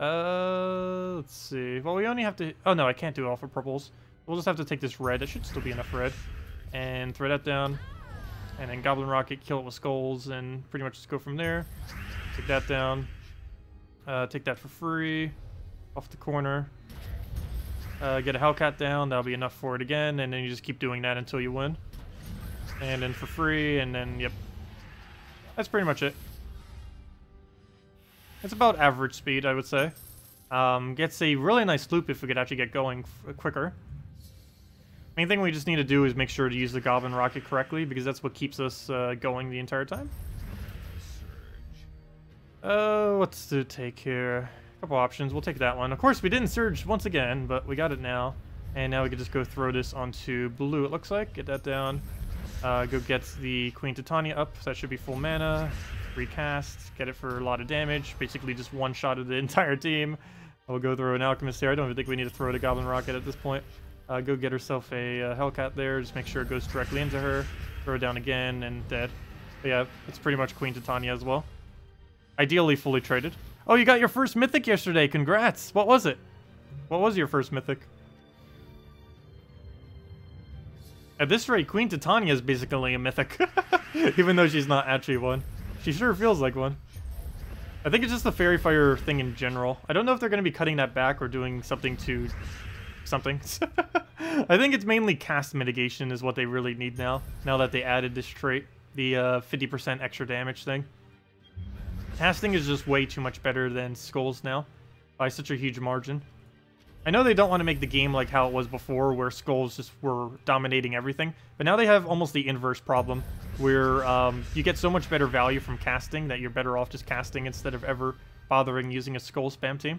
Let's see. Well, we only have to... Oh, no, I can't do it all for purples. We'll just have to take this red. That should still be enough red. And throw that down. And then Goblin Rocket, kill it with skulls, and pretty much just go from there. Take that down. Take that for free. Off the corner. Get a Hellcat down. That'll be enough for it again. And then you just keep doing that until you win. And then for free, and then, yep. That's pretty much it. It's about average speed, I would say. Gets a really nice loop if we could actually get going quicker. Main thing we just need to do is make sure to use the Goblin Rocket correctly, because that's what keeps us going the entire time. What's to take here? A couple options. We'll take that one. Of course, we didn't surge once again, but we got it now. And now we can just go throw this onto blue, it looks like. Get that down. Go get the Queen Titania up. That should be full mana. Recast. Get it for a lot of damage. Basically just one shot of the entire team. We'll go throw an Alchemist here. I don't even think we need to throw the Goblin Rocket at this point. Go get herself a Hellcat there. Just make sure it goes directly into her. Throw it down again and dead. But yeah, it's pretty much Queen Titania as well. Ideally fully traded. Oh, you got your first mythic yesterday. Congrats. What was it? What was your first mythic? At this rate, Queen Titania is basically a mythic. Even though she's not actually one. She sure feels like one. I think it's just the Fairy Fire thing in general. I don't know if they're going to be cutting that back or doing something to... something. I think it's mainly cast mitigation is what they really need now. Now that they added this trait. The 50% extra damage thing. Casting is just way too much better than Skulls now. By such a huge margin. I know they don't want to make the game like how it was before, where Skulls just were dominating everything. But now they have almost the inverse problem, where you get so much better value from casting that you're better off just casting instead of ever bothering using a Skull spam team.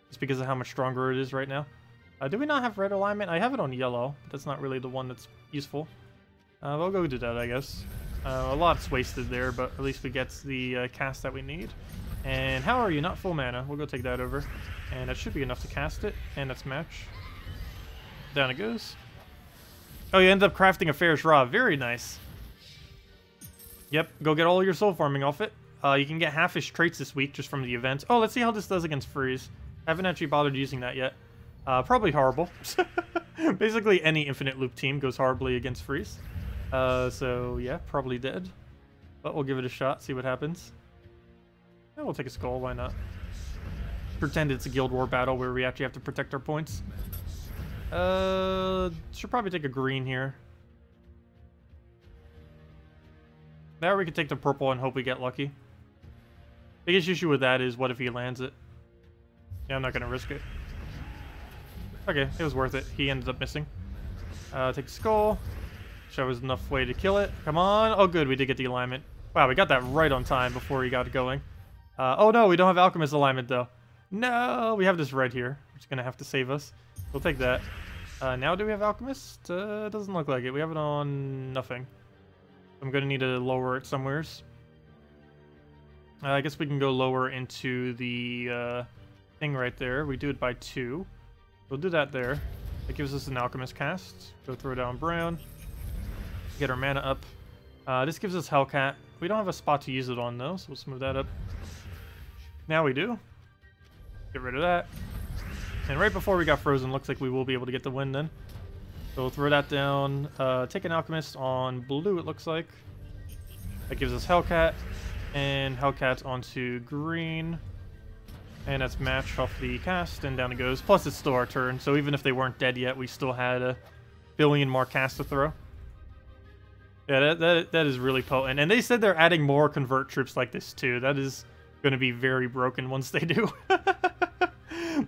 Just because of how much stronger it is right now. Do we not have red alignment? I have it on yellow, but that's not really the one that's useful. We'll go do that, I guess. A lot's wasted there, but at least we get the cast that we need. And how are you? Not full mana. We'll go take that over. And that should be enough to cast it. And that's match. Down it goes. Oh, you end up crafting a Fair's Raw. Very nice. Yep, go get all your soul farming off it. You can get half-ish traits this week just from the event. Oh, let's see how this does against Freeze. I haven't actually bothered using that yet. Probably horrible. Basically, any infinite loop team goes horribly against Freeze. So, yeah, probably dead. But we'll give it a shot, see what happens. Yeah, we'll take a skull, why not? pretend it's a Guild War battle where we actually have to protect our points. Should probably take a green here. There we could take the purple and hope we get lucky. Biggest issue with that is what if he lands it? Yeah, I'm not gonna risk it. Okay, it was worth it. He ended up missing. Take skull. Show us enough way to kill it. Come on. Oh, good. We did get the alignment. Wow, we got that right on time before he got going. Oh, no. We don't have Alchemist alignment, though. No. We have this red here, which is going to have to save us. We'll take that. Now do we have Alchemist? Doesn't look like it. We have it on nothing. I'm going to need to lower it somewheres. I guess we can go lower into the thing right there. We do it by 2. We'll do that there. That gives us an Alchemist cast. Go throw down brown. Get our mana up. This gives us Hellcat. We don't have a spot to use it on, though, so we'll smooth that up. Now we do. Get rid of that. And right before we got frozen, looks like we will be able to get the win then. So we'll throw that down. Take an Alchemist on blue, it looks like. That gives us Hellcat. And Hellcat onto green. And that's match off the cast, and down it goes. Plus, it's still our turn, so even if they weren't dead yet, we still had a billion more casts to throw. Yeah, that is really potent. And they said they're adding more convert troops like this, too. That is going to be very broken once they do.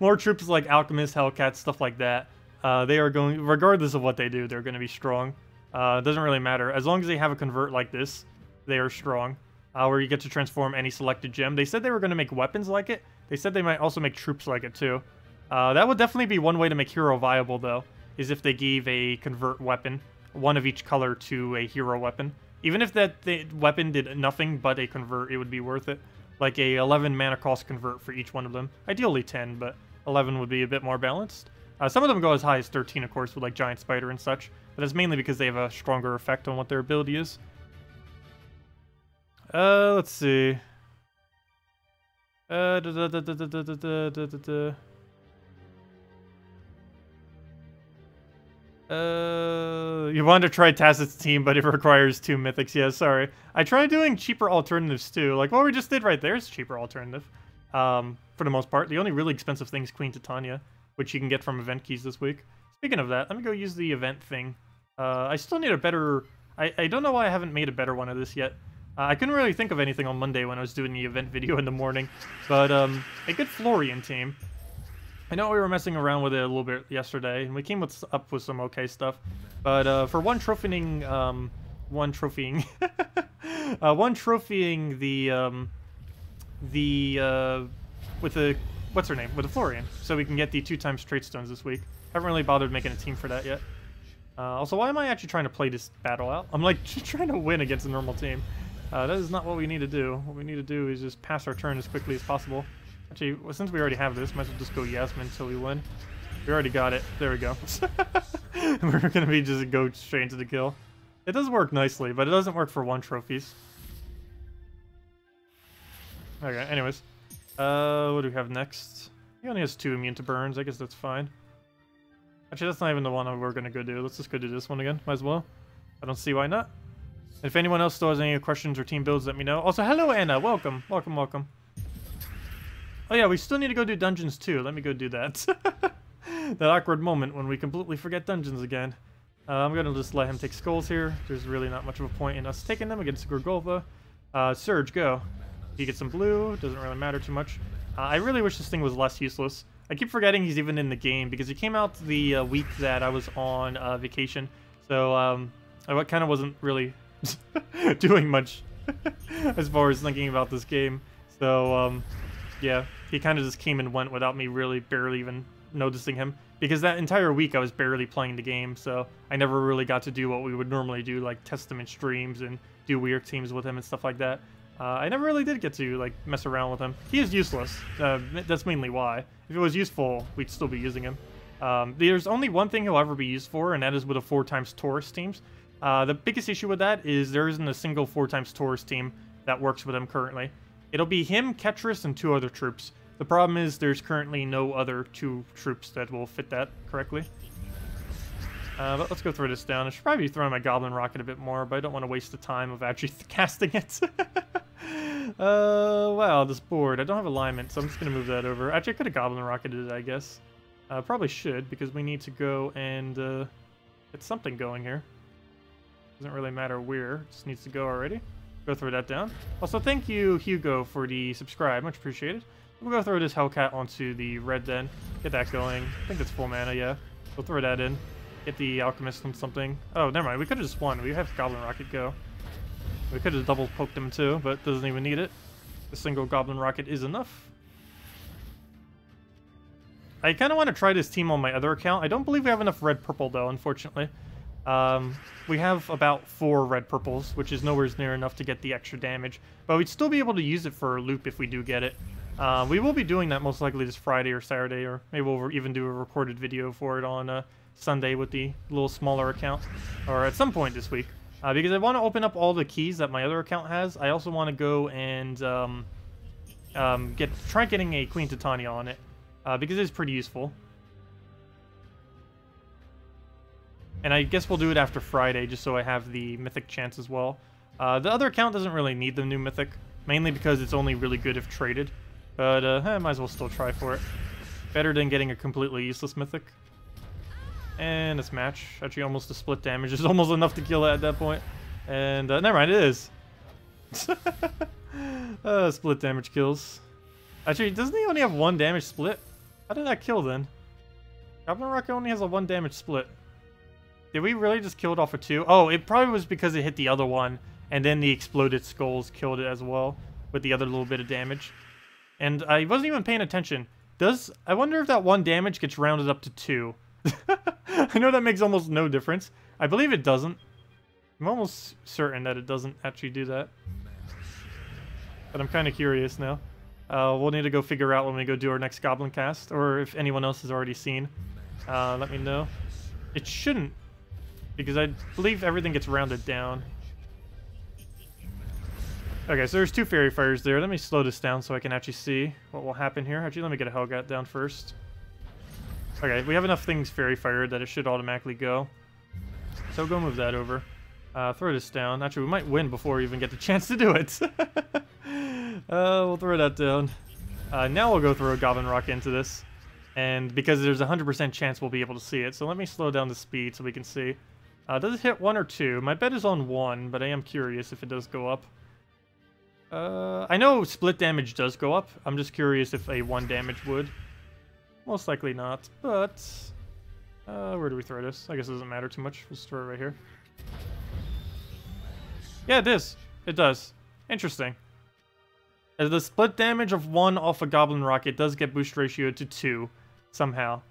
More troops like Alchemist, Hellcat, stuff like that. They are going, regardless of what they do, they're going to be strong. It doesn't really matter. As long as they have a convert like this, they are strong. Where you get to transform any selected gem. They said they were going to make weapons like it. They said they might also make troops like it, too. That would definitely be one way to make hero viable, though, is if they gave a convert weapon, one of each color, to a hero weapon. Even if the weapon did nothing but a convert, it would be worth it. Like a 11 mana cost convert for each one of them. Ideally 10, but 11 would be a bit more balanced. Some of them go as high as 13, of course, with like Giant Spider and such. But that's mainly because they have a stronger effect on what their ability is. Let's see. You wanted to try Tacet's team, but it requires 2 mythics. Yeah, sorry. I tried doing cheaper alternatives too. Like what we just did right there is a cheaper alternative. For the most part. The only really expensive thing is Queen Titania, which you can get from event keys this week. Speaking of that, let me go use the event thing. I still need a better... I don't know why I haven't made a better one of this yet. I couldn't really think of anything on Monday when I was doing the event video in the morning. But, a good Florian team. I know we were messing around with it a little bit yesterday, and we came up with some okay stuff. But, for one trophying with the, what's her name? With the Florian. So we can get the 2x trait stones this week. Haven't really bothered making a team for that yet. Also, why am I actually trying to play this battle out? I'm like, just trying to win against a normal team. That is not what we need to do. What we need to do is just pass our turn as quickly as possible. Actually, well, since we already have this, might as well just go Yasmin until we win. We already got it. There we go. We're going to be just go straight into the kill. It does work nicely, but it doesn't work for 1 trophies. Okay, anyways. What do we have next? He only has 2 immune to burns. I guess that's fine. Actually, that's not even the one we're going to go do. Let's just go do this one again. Might as well. I don't see why not. And if anyone else still has any questions or team builds, let me know. Also, hello, Anna. Welcome. Welcome, welcome. Oh, yeah, we still need to go do dungeons, too. Let me go do that. That awkward moment when we completely forget dungeons again. I'm going to just let him take skulls here. There's really not much of a point in us taking them against Gorgolva. Surge, go. He gets some blue. Doesn't really matter too much. I really wish this thing was less useless. I keep forgetting he's even in the game because he came out the week that I was on vacation. So I kind of wasn't really doing much as far as thinking about this game. So yeah, he kind of just came and went without me really barely even noticing him. Because that entire week I was barely playing the game, so I never really got to do what we would normally do, like test him in streams and do weird teams with him and stuff like that. I never really did get to like mess around with him. He is useless. That's mainly why. If it was useful, we'd still be using him. There's only one thing he'll ever be used for, and that is with a 4x Taurus teams. The biggest issue with that is there isn't a single 4x Taurus team that works with him currently. It'll be him, Ketris, and 2 other troops. The problem is there's currently no other 2 troops that will fit that correctly. But let's go throw this down. I should probably be throwing my Goblin Rocket a bit more, but I don't want to waste the time of actually casting it. Wow, this board. I don't have alignment, so I'm just gonna move that over. Actually, I could have goblin rocketed it, I guess. Probably should, because we need to go and get something going here. Doesn't really matter where, just needs to go already. Go throw that down. Also, thank you, Hugo, for the subscribe. Much appreciated. We'll go throw this Hellcat onto the red then. Get that going. I think it's full mana, yeah. We'll throw that in. Get the Alchemist from something. Oh, never mind. We could have just won. We have Goblin Rocket go. We could have double poked him too, but doesn't even need it. A single Goblin Rocket is enough. I kind of want to try this team on my other account. I don't believe we have enough red-purple though, unfortunately. We have about 4 red purples, which is nowhere near enough to get the extra damage. But we'd still be able to use it for a loop if we do get it. We will be doing that most likely this Friday or Saturday, or maybe we'll even do a recorded video for it on Sunday with the little smaller account, or at some point this week. Because I want to open up all the keys that my other account has. I also want to go and try getting a Queen Titania on it, because it's pretty useful. And I guess we'll do it after Friday, just so I have the Mythic chance as well. The other account doesn't really need the new Mythic, mainly because it's only really good if traded. But I might as well still try for it. Better than getting a completely useless Mythic. And this match, actually almost a split damage, is almost enough to kill it at that point. And never mind, it is. Split damage kills. Actually, doesn't he only have 1 damage split? How did that kill then? Goblin Rocket only has a 1 damage split. Did we really just kill it off of 2? Oh, it probably was because it hit the other one, and then the exploded skulls killed it as well, with the other little bit of damage. And I wasn't even paying attention. I wonder if that 1 damage gets rounded up to 2. I know that makes almost no difference. I believe it doesn't. I'm almost certain that it doesn't actually do that. But I'm kind of curious now. We'll need to go figure out when we go do our next Goblin cast, or if anyone else has already seen. Let me know. It shouldn't, because I believe everything gets rounded down. Okay, so there's 2 Fairy Fires there. Let me slow this down so I can actually see what will happen here. Actually, let me get a Hellcat down first. Okay, we have enough things Fairy Fired that it should automatically go. So go move that over. Throw this down. Actually, we might win before we even get the chance to do it. We'll throw that down. Now we'll go throw a Goblin Rock into this. And because there's a 100% chance we'll be able to see it. So let me slow down the speed so we can see. Does it hit 1 or 2? My bet is on 1, but I am curious if it does go up. I know split damage does go up. I'm just curious if a 1 damage would. Most likely not, but... where do we throw this? I guess it doesn't matter too much. We'll just throw it right here. Yeah, it is. It does. Interesting. As the split damage of 1 off a Goblin Rocket does get boost ratio to 2, somehow.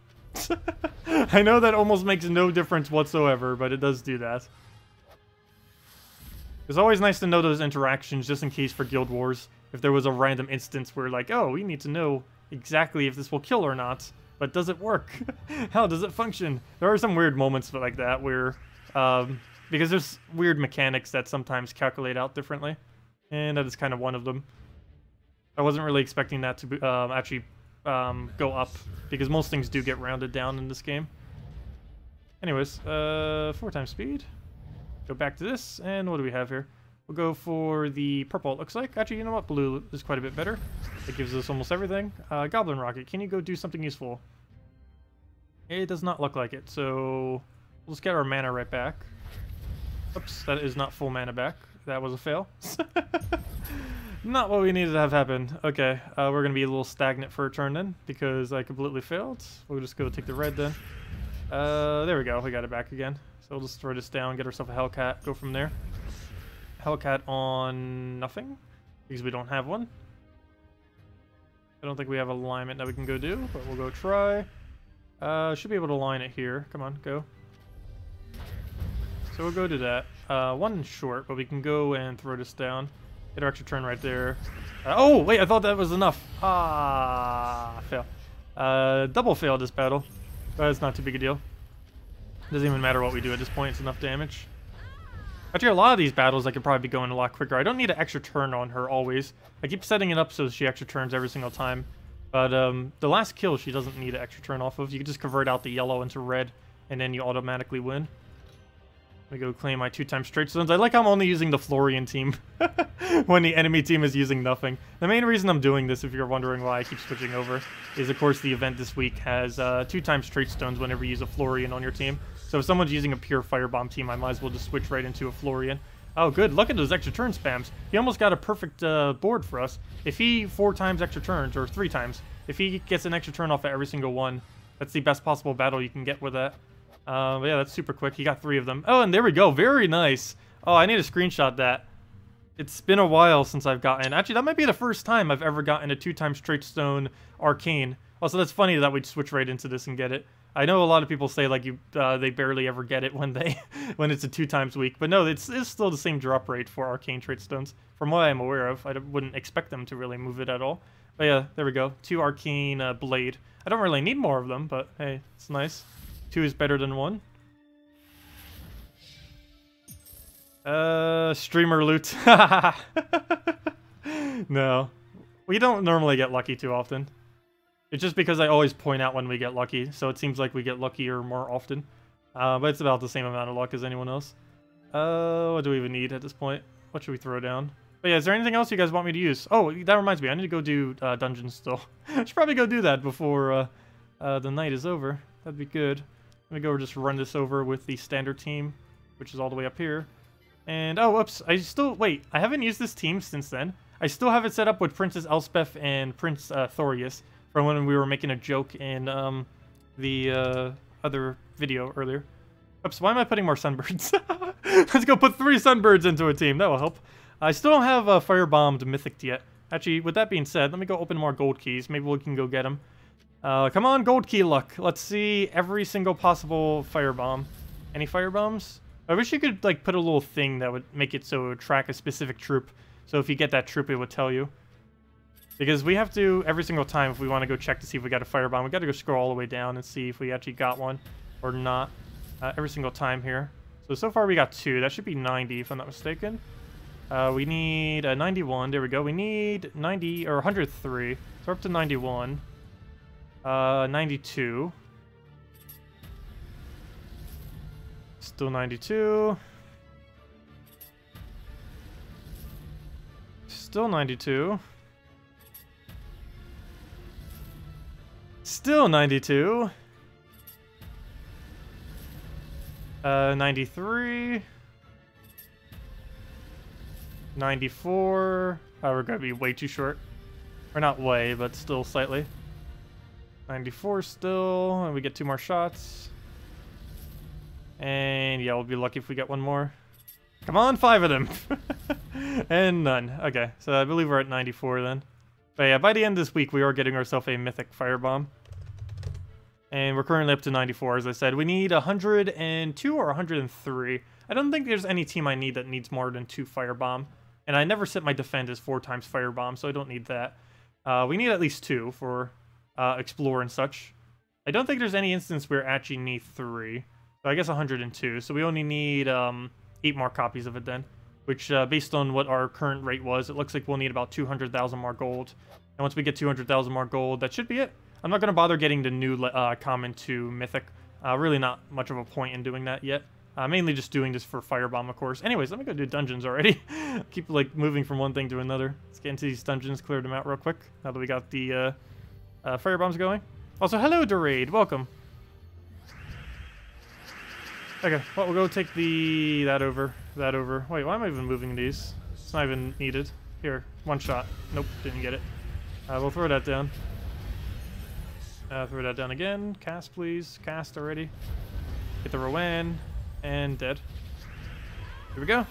I know that almost makes no difference whatsoever, but it does do that. It's always nice to know those interactions, just in case for Guild Wars, if there was a random instance where, like, oh, we need to know exactly if this will kill or not, but does it work? How does it function? There are some weird moments like that where, because there's weird mechanics that sometimes calculate out differently, and that is kind of one of them. I wasn't really expecting that to actually go up, because most things do get rounded down in this game. Anyways, 4 times speed. Go back to this, and what do we have here? We'll go for the purple, it looks like. Actually, you know what? Blue is quite a bit better. It gives us almost everything. Goblin Rocket, can you go do something useful? It does not look like it, so we'll just get our mana right back. Oops, that is not full mana back. That was a fail. Not what we needed to have happen. Okay, we're going to be a little stagnant for a turn then, because I completely failed. We'll just go take the red then. There we go, we got it back again. So we'll just throw this down, get ourselves a Hellcat, go from there. Hellcat on nothing, because we don't have one. I don't think we have alignment that we can go do, but we'll go try. Should be able to line it here. Come on, go. So we'll go do that. 1 short, but we can go and throw this down. Get our extra turn right there. Oh, wait, I thought that was enough. Ah, fail. Double fail this battle. But it's not too big a deal. Doesn't even matter what we do at this point, it's enough damage. Actually, a lot of these battles I could probably be going a lot quicker. I don't need an extra turn on her always. I keep setting it up so she extra turns every single time. But the last kill she doesn't need an extra turn off of. You can just convert out the yellow into red, and then you automatically win. Let me go claim my 2x straight stones. I like how I'm only using the Florian team when the enemy team is using nothing. The main reason I'm doing this, if you're wondering why I keep switching over, is of course the event this week has 2x straight stones whenever you use a Florian on your team. So if someone's using a pure Firebomb team, I might as well just switch right into a Florian. Oh, good. Look at those extra turn spams. He almost got a perfect board for us. If he 4 times extra turns, or 3 times, if he gets an extra turn off at every single one, that's the best possible battle you can get with that. But yeah, that's super quick. He got 3 of them. Oh, and there we go. Very nice. Oh, I need to screenshot that. It's been a while since I've gotten... Actually, that might be the first time I've ever gotten a 2x straight stone arcane. Also, that's funny that we'd switch right into this and get it. I know a lot of people say like they barely ever get it when they when it's a 2x week, but no, it's still the same drop rate for arcane trait stones. From what I'm aware of, I wouldn't expect them to really move it at all. But yeah, there we go. 2 arcane blade. I don't really need more of them, but hey, it's nice. 2 is better than 1. Streamer loot. No, we don't normally get lucky too often. It's just because I always point out when we get lucky, so it seems like we get luckier more often. But it's about the same amount of luck as anyone else. What do we even need at this point? What should we throw down? But yeah, is there anything else you guys want me to use? Oh, that reminds me, I need to go do dungeons still. I should probably go do that before the night is over. That'd be good. Let me go just run this over with the standard team, which is all the way up here. And, oh, whoops, wait, I haven't used this team since then. I still have it set up with Princess Elspeth and Prince Thorius from when we were making a joke in the other video earlier. Oops, why am I putting more sunbirds? Let's go put 3 sunbirds into a team, that will help. I still don't have Firebombed Mythic yet. Actually, with that being said, let me go open more gold keys. Maybe we can go get them. Come on, gold key luck. Let's see every single possible firebomb. Any firebombs? I wish you could like put a little thing that would make it so it would track a specific troop. So if you get that troop, it would tell you. Because we have to, every single time, if we want to go check to see if we got a firebomb, we got to go scroll all the way down and see if we actually got one or not. Every single time here. So far we got 2. That should be 90 if I'm not mistaken. We need 91. There we go. We need 90 or 103. So we're up to 91. 92. Still 92. Still 92. Still 92. 93. 94. Oh, we're gonna be way too short. Or not way, but still slightly. 94 still, and we get 2 more shots. And yeah, we'll be lucky if we get 1 more. Come on, 5 of them! And none. Okay, so I believe we're at 94 then. But yeah, by the end of this week, we are getting ourselves a mythic firebomb. And we're currently up to 94, as I said. We need 102 or 103. I don't think there's any team I need that needs more than 2 firebomb. And I never set my defend as 4 times firebomb, so I don't need that. We need at least 2 for explore and such. I don't think there's any instance where we actually need 3. So I guess 102. So we only need 8 more copies of it then. Which, based on what our current rate was, it looks like we'll need about 200,000 more gold. And once we get 200,000 more gold, that should be it. I'm not going to bother getting the new common to mythic. Really not much of a point in doing that yet. Mainly just doing this for firebomb, of course. Anyways, let me go do dungeons already. Keep like moving from one thing to another. Let's get into these dungeons, clear them out real quick. Now that we got the firebombs going. Also, hello, Dbarrel. Welcome. Okay, well, we'll go take that over. Wait, why am I even moving these? It's not even needed. Here, 1 shot. Nope, didn't get it. We'll throw that down. Throw that down again. Cast, please. Cast already. Get the Rowan. And dead. Here we go.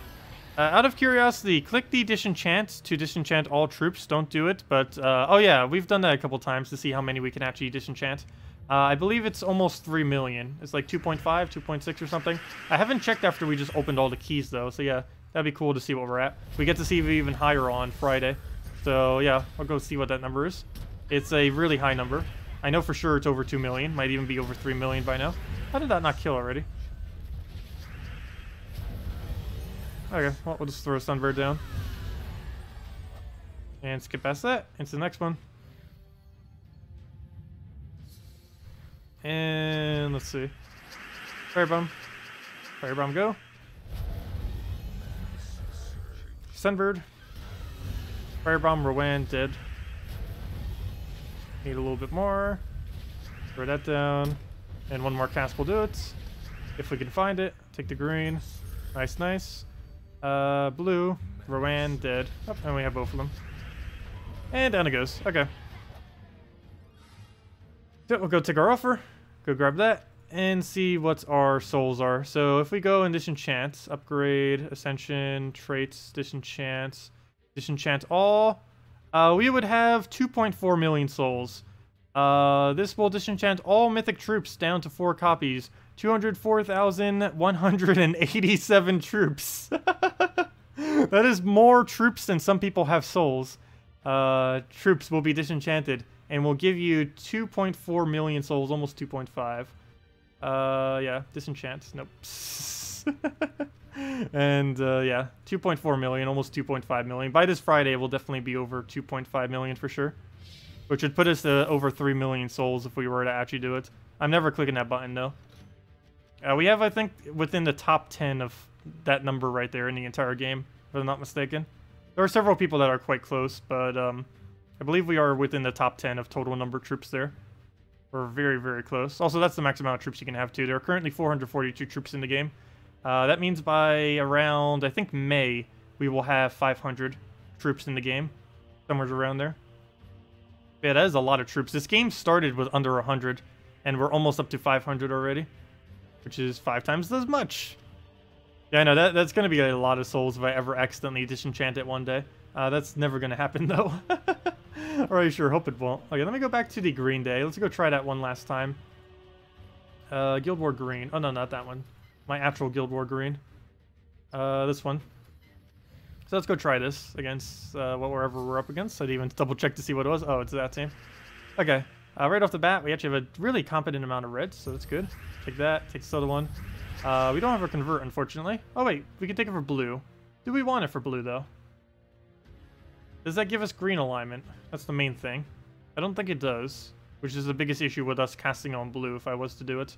Out of curiosity, click the disenchant to disenchant all troops. Don't do it, but... oh yeah, we've done that a couple times to see how many we can actually disenchant. I believe it's almost 3 million. It's like 2.5, 2.6 or something. I haven't checked after we just opened all the keys, though. So yeah, that'd be cool to see what we're at. We get to see even higher on Friday. So yeah, I'll go see what that number is. It's a really high number. I know for sure it's over 2 million. Might even be over 3 million by now. How did that not kill already? Okay, well, we'll just throw a Sunbird down. And skip past that. Into the next one. And let's see. Firebomb. Firebomb go. Sunbird. Firebomb, Rowan, dead. Need a little bit more. Throw that down. And one more cast will do it. If we can find it. Take the green. Nice, nice. Blue. Rowan, dead. Oh, and we have both of them. And down it goes. Okay. So we'll go take our offer. Go grab that. And see what our souls are. So if we go and disenchant, upgrade, ascension, traits, disenchant all, we would have 2.4 million souls. This will disenchant all mythic troops down to 4 copies. 204,187 troops. That is more troops than some people have souls. Troops will be disenchanted and will give you 2.4 million souls, almost 2.5. Yeah, disenchant. Nope. And, yeah, 2.4 million, almost 2.5 million. By this Friday, it will definitely be over 2.5 million for sure. Which would put us to over 3 million souls if we were to actually do it. I'm never clicking that button, though. We have, I think, within the top 10 of that number right there in the entire game, if I'm not mistaken. There are several people that are quite close, but, I believe we are within the top 10 of total number of troops there. We're very, very close. Also, that's the max amount of troops you can have, too. There are currently 442 troops in the game. That means by around, I think, May, we will have 500 troops in the game. Somewhere around there. Yeah, that is a lot of troops. This game started with under 100, and we're almost up to 500 already. Which is 5 times as much. Yeah, I know, that's going to be a lot of souls if I ever accidentally disenchant it one day. That's never going to happen, though. Or I sure hope it won't. Okay, let me go back to the green day. Let's go try that one last time. Guild War green. Oh, no, not that one. My actual Guild War green. This one. So let's go try this against whatever we're up against. I didn't even double check to see what it was. Oh, it's that team. Okay. Right off the bat, we actually have a really competent amount of reds, so that's good. Take that. Take this other one. We don't have a convert, unfortunately. Oh, wait. We can take it for blue. Do we want it for blue, though? Does that give us green alignment? That's the main thing. I don't think it does, which is the biggest issue with us casting on blue if I was to do it.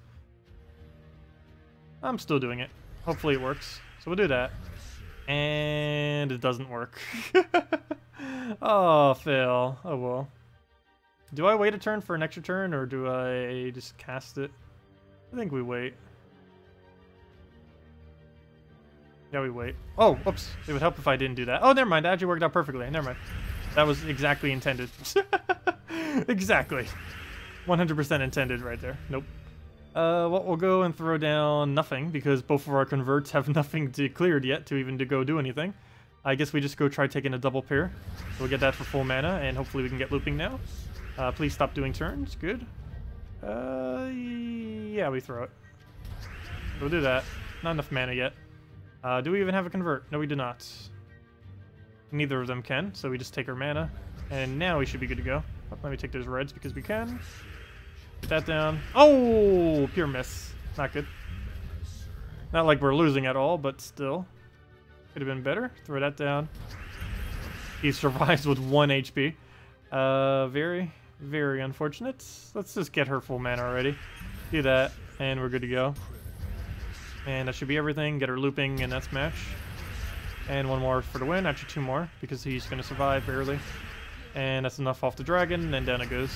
I'm still doing it. Hopefully it works. So we'll do that. And it doesn't work. Oh, fail. Oh, well. Do I wait a turn for an extra turn, or do I just cast it? I think we wait. Yeah, we wait. Oh, whoops. It would help if I didn't do that. Oh, never mind. That actually worked out perfectly. Never mind. That was exactly intended. Exactly. 100% intended right there. Nope. Well, we'll go and throw down nothing, because both of our converts have nothing declared yet to even go do anything. I guess we just go try taking a double pair. We'll get that for full mana, and hopefully we can get looping now. Please stop doing turns. Good. Yeah, we throw it. We'll do that. Not enough mana yet. Do we even have a convert? No, we do not. Neither of them can, so we just take our mana. And now we should be good to go. Let me take those reds because we can. Get that down. Oh, pure miss. Not good. Not like we're losing at all, but still. Could have been better. Throw that down. He survives with 1 HP. Very, very unfortunate. Let's just get her full mana already. Do that, and we're good to go. And that should be everything. Get her looping, and that's match. And one more for the win. Actually, 2 more, because he's going to survive barely. And that's enough off the dragon, and then it goes.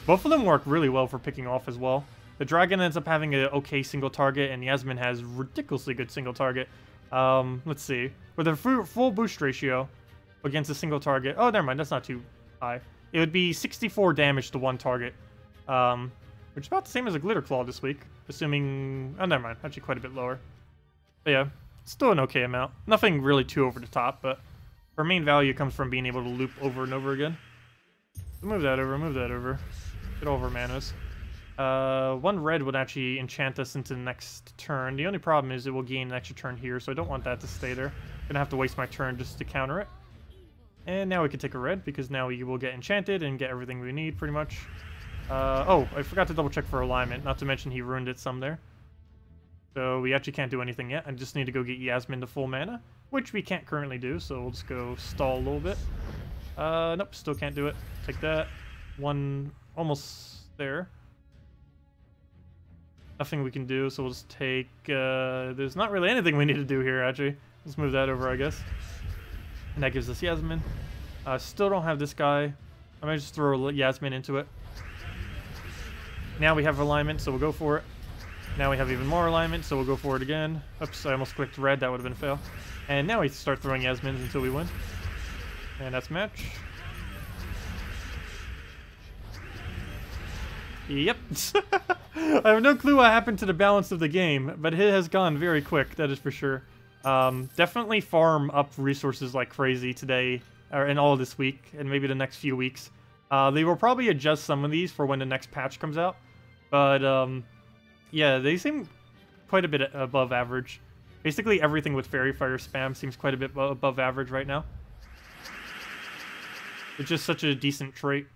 Both of them work really well for picking off as well. The dragon ends up having an okay single target, and Yasmin has ridiculously good single target. Let's see. With a full boost ratio against a single target. Oh, never mind. That's not too high. It would be 64 damage to 1 target. Which is about the same as a Glitter Claw this week. Assuming... Oh, never mind. Actually quite a bit lower. But yeah, still an okay amount. Nothing really too over the top, but her main value comes from being able to loop over and over again. So move that over, move that over. Get all of our manas. 1 red would actually enchant us into the next turn. The only problem is it will gain an extra turn here, so I don't want that to stay there. Gonna have to waste my turn just to counter it. And now we can take a red, because now we will get enchanted and get everything we need, pretty much. Oh, I forgot to double check for alignment, not to mention he ruined it some there. So we actually can't do anything yet. I just need to go get Yasmin to full mana, which we can't currently do, so we'll just go stall a little bit. Nope, still can't do it. Take that. 1 almost there. Nothing we can do, so we'll just take... there's not really anything we need to do here, actually. Let's move that over, I guess. And that gives us Yasmin. Still don't have this guy. I'm going to just throw Yasmin into it. Now we have alignment, so we'll go for it. Now we have even more alignment, so we'll go for it again. Oops, I almost clicked red. That would have been a fail. And now we start throwing Yasmins until we win. And that's match. Yep. I have no clue what happened to the balance of the game, but it has gone very quick, that is for sure. Definitely farm up resources like crazy today, or in all this week, and maybe the next few weeks. They will probably adjust some of these for when the next patch comes out. But, yeah, they seem quite a bit above average. Basically everything with Fairy Fire spam seems quite a bit above average right now. It's just such a decent trait.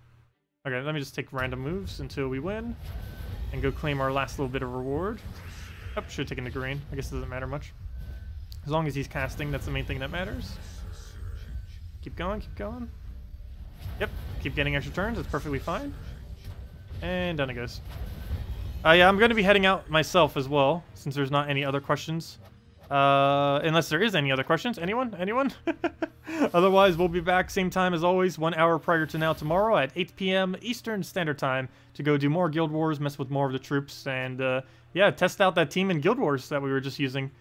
Okay, let me just take random moves until we win. And go claim our last little bit of reward. Oh, should have taken the green. I guess it doesn't matter much. As long as he's casting, that's the main thing that matters. Keep going, keep going. Yep, keep getting extra turns. That's perfectly fine. And down it goes. Yeah, I'm going to be heading out myself as well, since there's not any other questions. Unless there is any other questions. Anyone? Anyone? Otherwise, we'll be back same time as always, 1 hour prior to now tomorrow at 8 p.m. Eastern Standard Time to go do more Guild Wars, mess with more of the troops, and yeah, test out that team in Guild Wars that we were just using.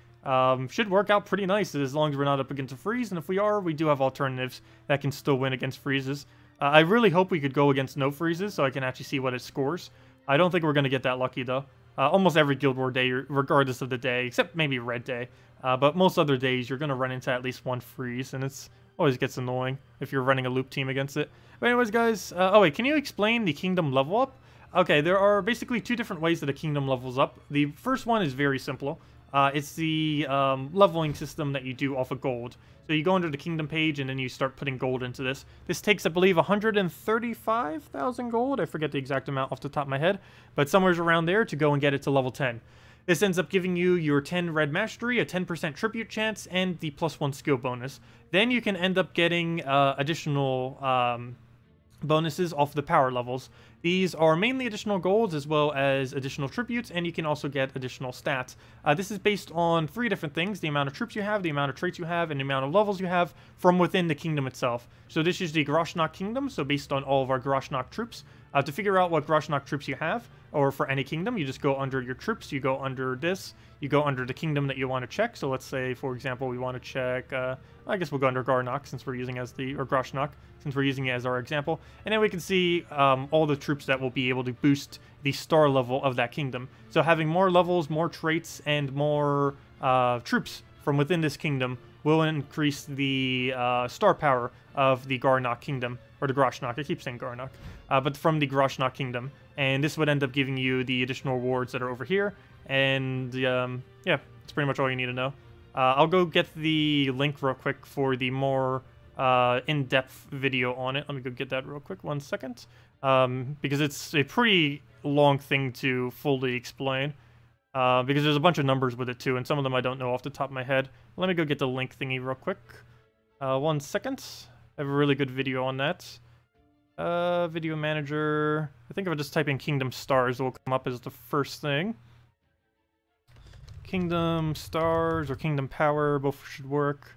Should work out pretty nice as long as we're not up against a freeze, and if we are, we do have alternatives that can still win against freezes. I really hope we could go against no freezes so I can actually see what it scores. I don't think we're going to get that lucky, though. Almost every Guild War day, regardless of the day, except maybe Red Day. But most other days, you're going to run into at least one freeze, and it's always gets annoying if you're running a loop team against it. But anyways, guys, oh wait, can you explain the kingdom level up? Okay, there are basically two different ways that a kingdom levels up. The first one is very simple. It's the leveling system that you do off of gold. So you go under the kingdom page and then you start putting gold into this. This takes, I believe, 135,000 gold. I forget the exact amount off the top of my head, but somewhere's around there to go and get it to level 10. This ends up giving you your 10 red mastery, a 10% tribute chance, and the +1 skill bonus. Then you can end up getting additional bonuses off the power levels. These are mainly additional golds as well as additional tributes, and you can also get additional stats. This is based on 3 different things: the amount of troops you have, the amount of traits you have, and the amount of levels you have from within the kingdom itself. So this is the Groshnok kingdom, so based on all of our Groshnok troops. To figure out what Groshnok troops you have, or for any kingdom, you just go under your troops, you go under this, you go under the kingdom that you want to check. So let's say, for example, we want to check, I guess we'll go under Garnok since we're using as the, or Groshnok, since we're using it as our example. And then we can see all the troops that will be able to boost the star level of that kingdom. So having more levels, more traits, and more troops from within this kingdom will increase the star power of the Garnok kingdom, or the Groshnok. I keep saying Garnok, but from the Groshnok kingdom. And this would end up giving you the additional rewards that are over here. And yeah, that's pretty much all you need to know. I'll go get the link real quick for the more in-depth video on it. Let me go get that real quick, 1 second. Because it's a pretty long thing to fully explain. Because there's a bunch of numbers with it too, and some of them I don't know off the top of my head. Let me go get the link thingy real quick. 1 second. I have a really good video on that. Video manager. I think if I just type in Kingdom Stars, it will come up as the first thing. Kingdom Stars or Kingdom Power, both should work.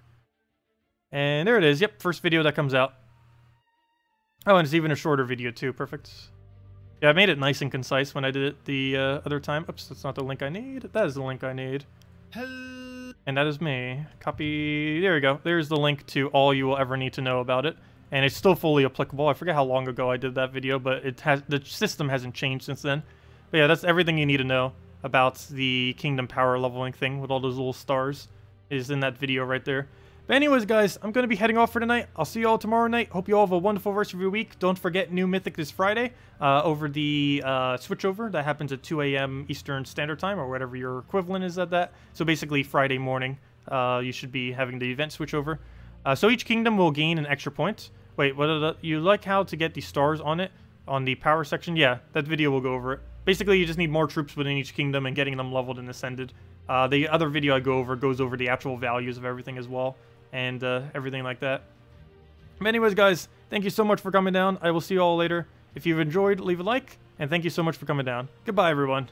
And there it is. Yep, first video that comes out. Oh, and it's even a shorter video too. Perfect. Yeah, I made it nice and concise when I did it the other time. Oops, that's not the link I need. That is the link I need. And that is me. Copy. There we go. There's the link to all you will ever need to know about it. And it's still fully applicable. I forget how long ago I did that video, but it has, the system hasn't changed since then. But yeah, that's everything you need to know about the Kingdom Power leveling thing with all those little stars is in that video right there. But anyways, guys, I'm going to be heading off for tonight. I'll see you all tomorrow night. Hope you all have a wonderful rest of your week. Don't forget New Mythic this Friday over the switchover. That happens at 2 a.m. Eastern Standard Time, or whatever your equivalent is at that. So basically Friday morning, you should be having the event switchover. So each kingdom will gain an extra point. Wait, what are the, you like how to get the stars on it, on the power section? Yeah, that video will go over it. Basically, you just need more troops within each kingdom and getting them leveled and ascended. The other video I go over goes over the actual values of everything as well, and everything like that. But anyways, guys, thank you so much for coming down. I will see you all later. If you've enjoyed, leave a like, and thank you so much for coming down. Goodbye, everyone.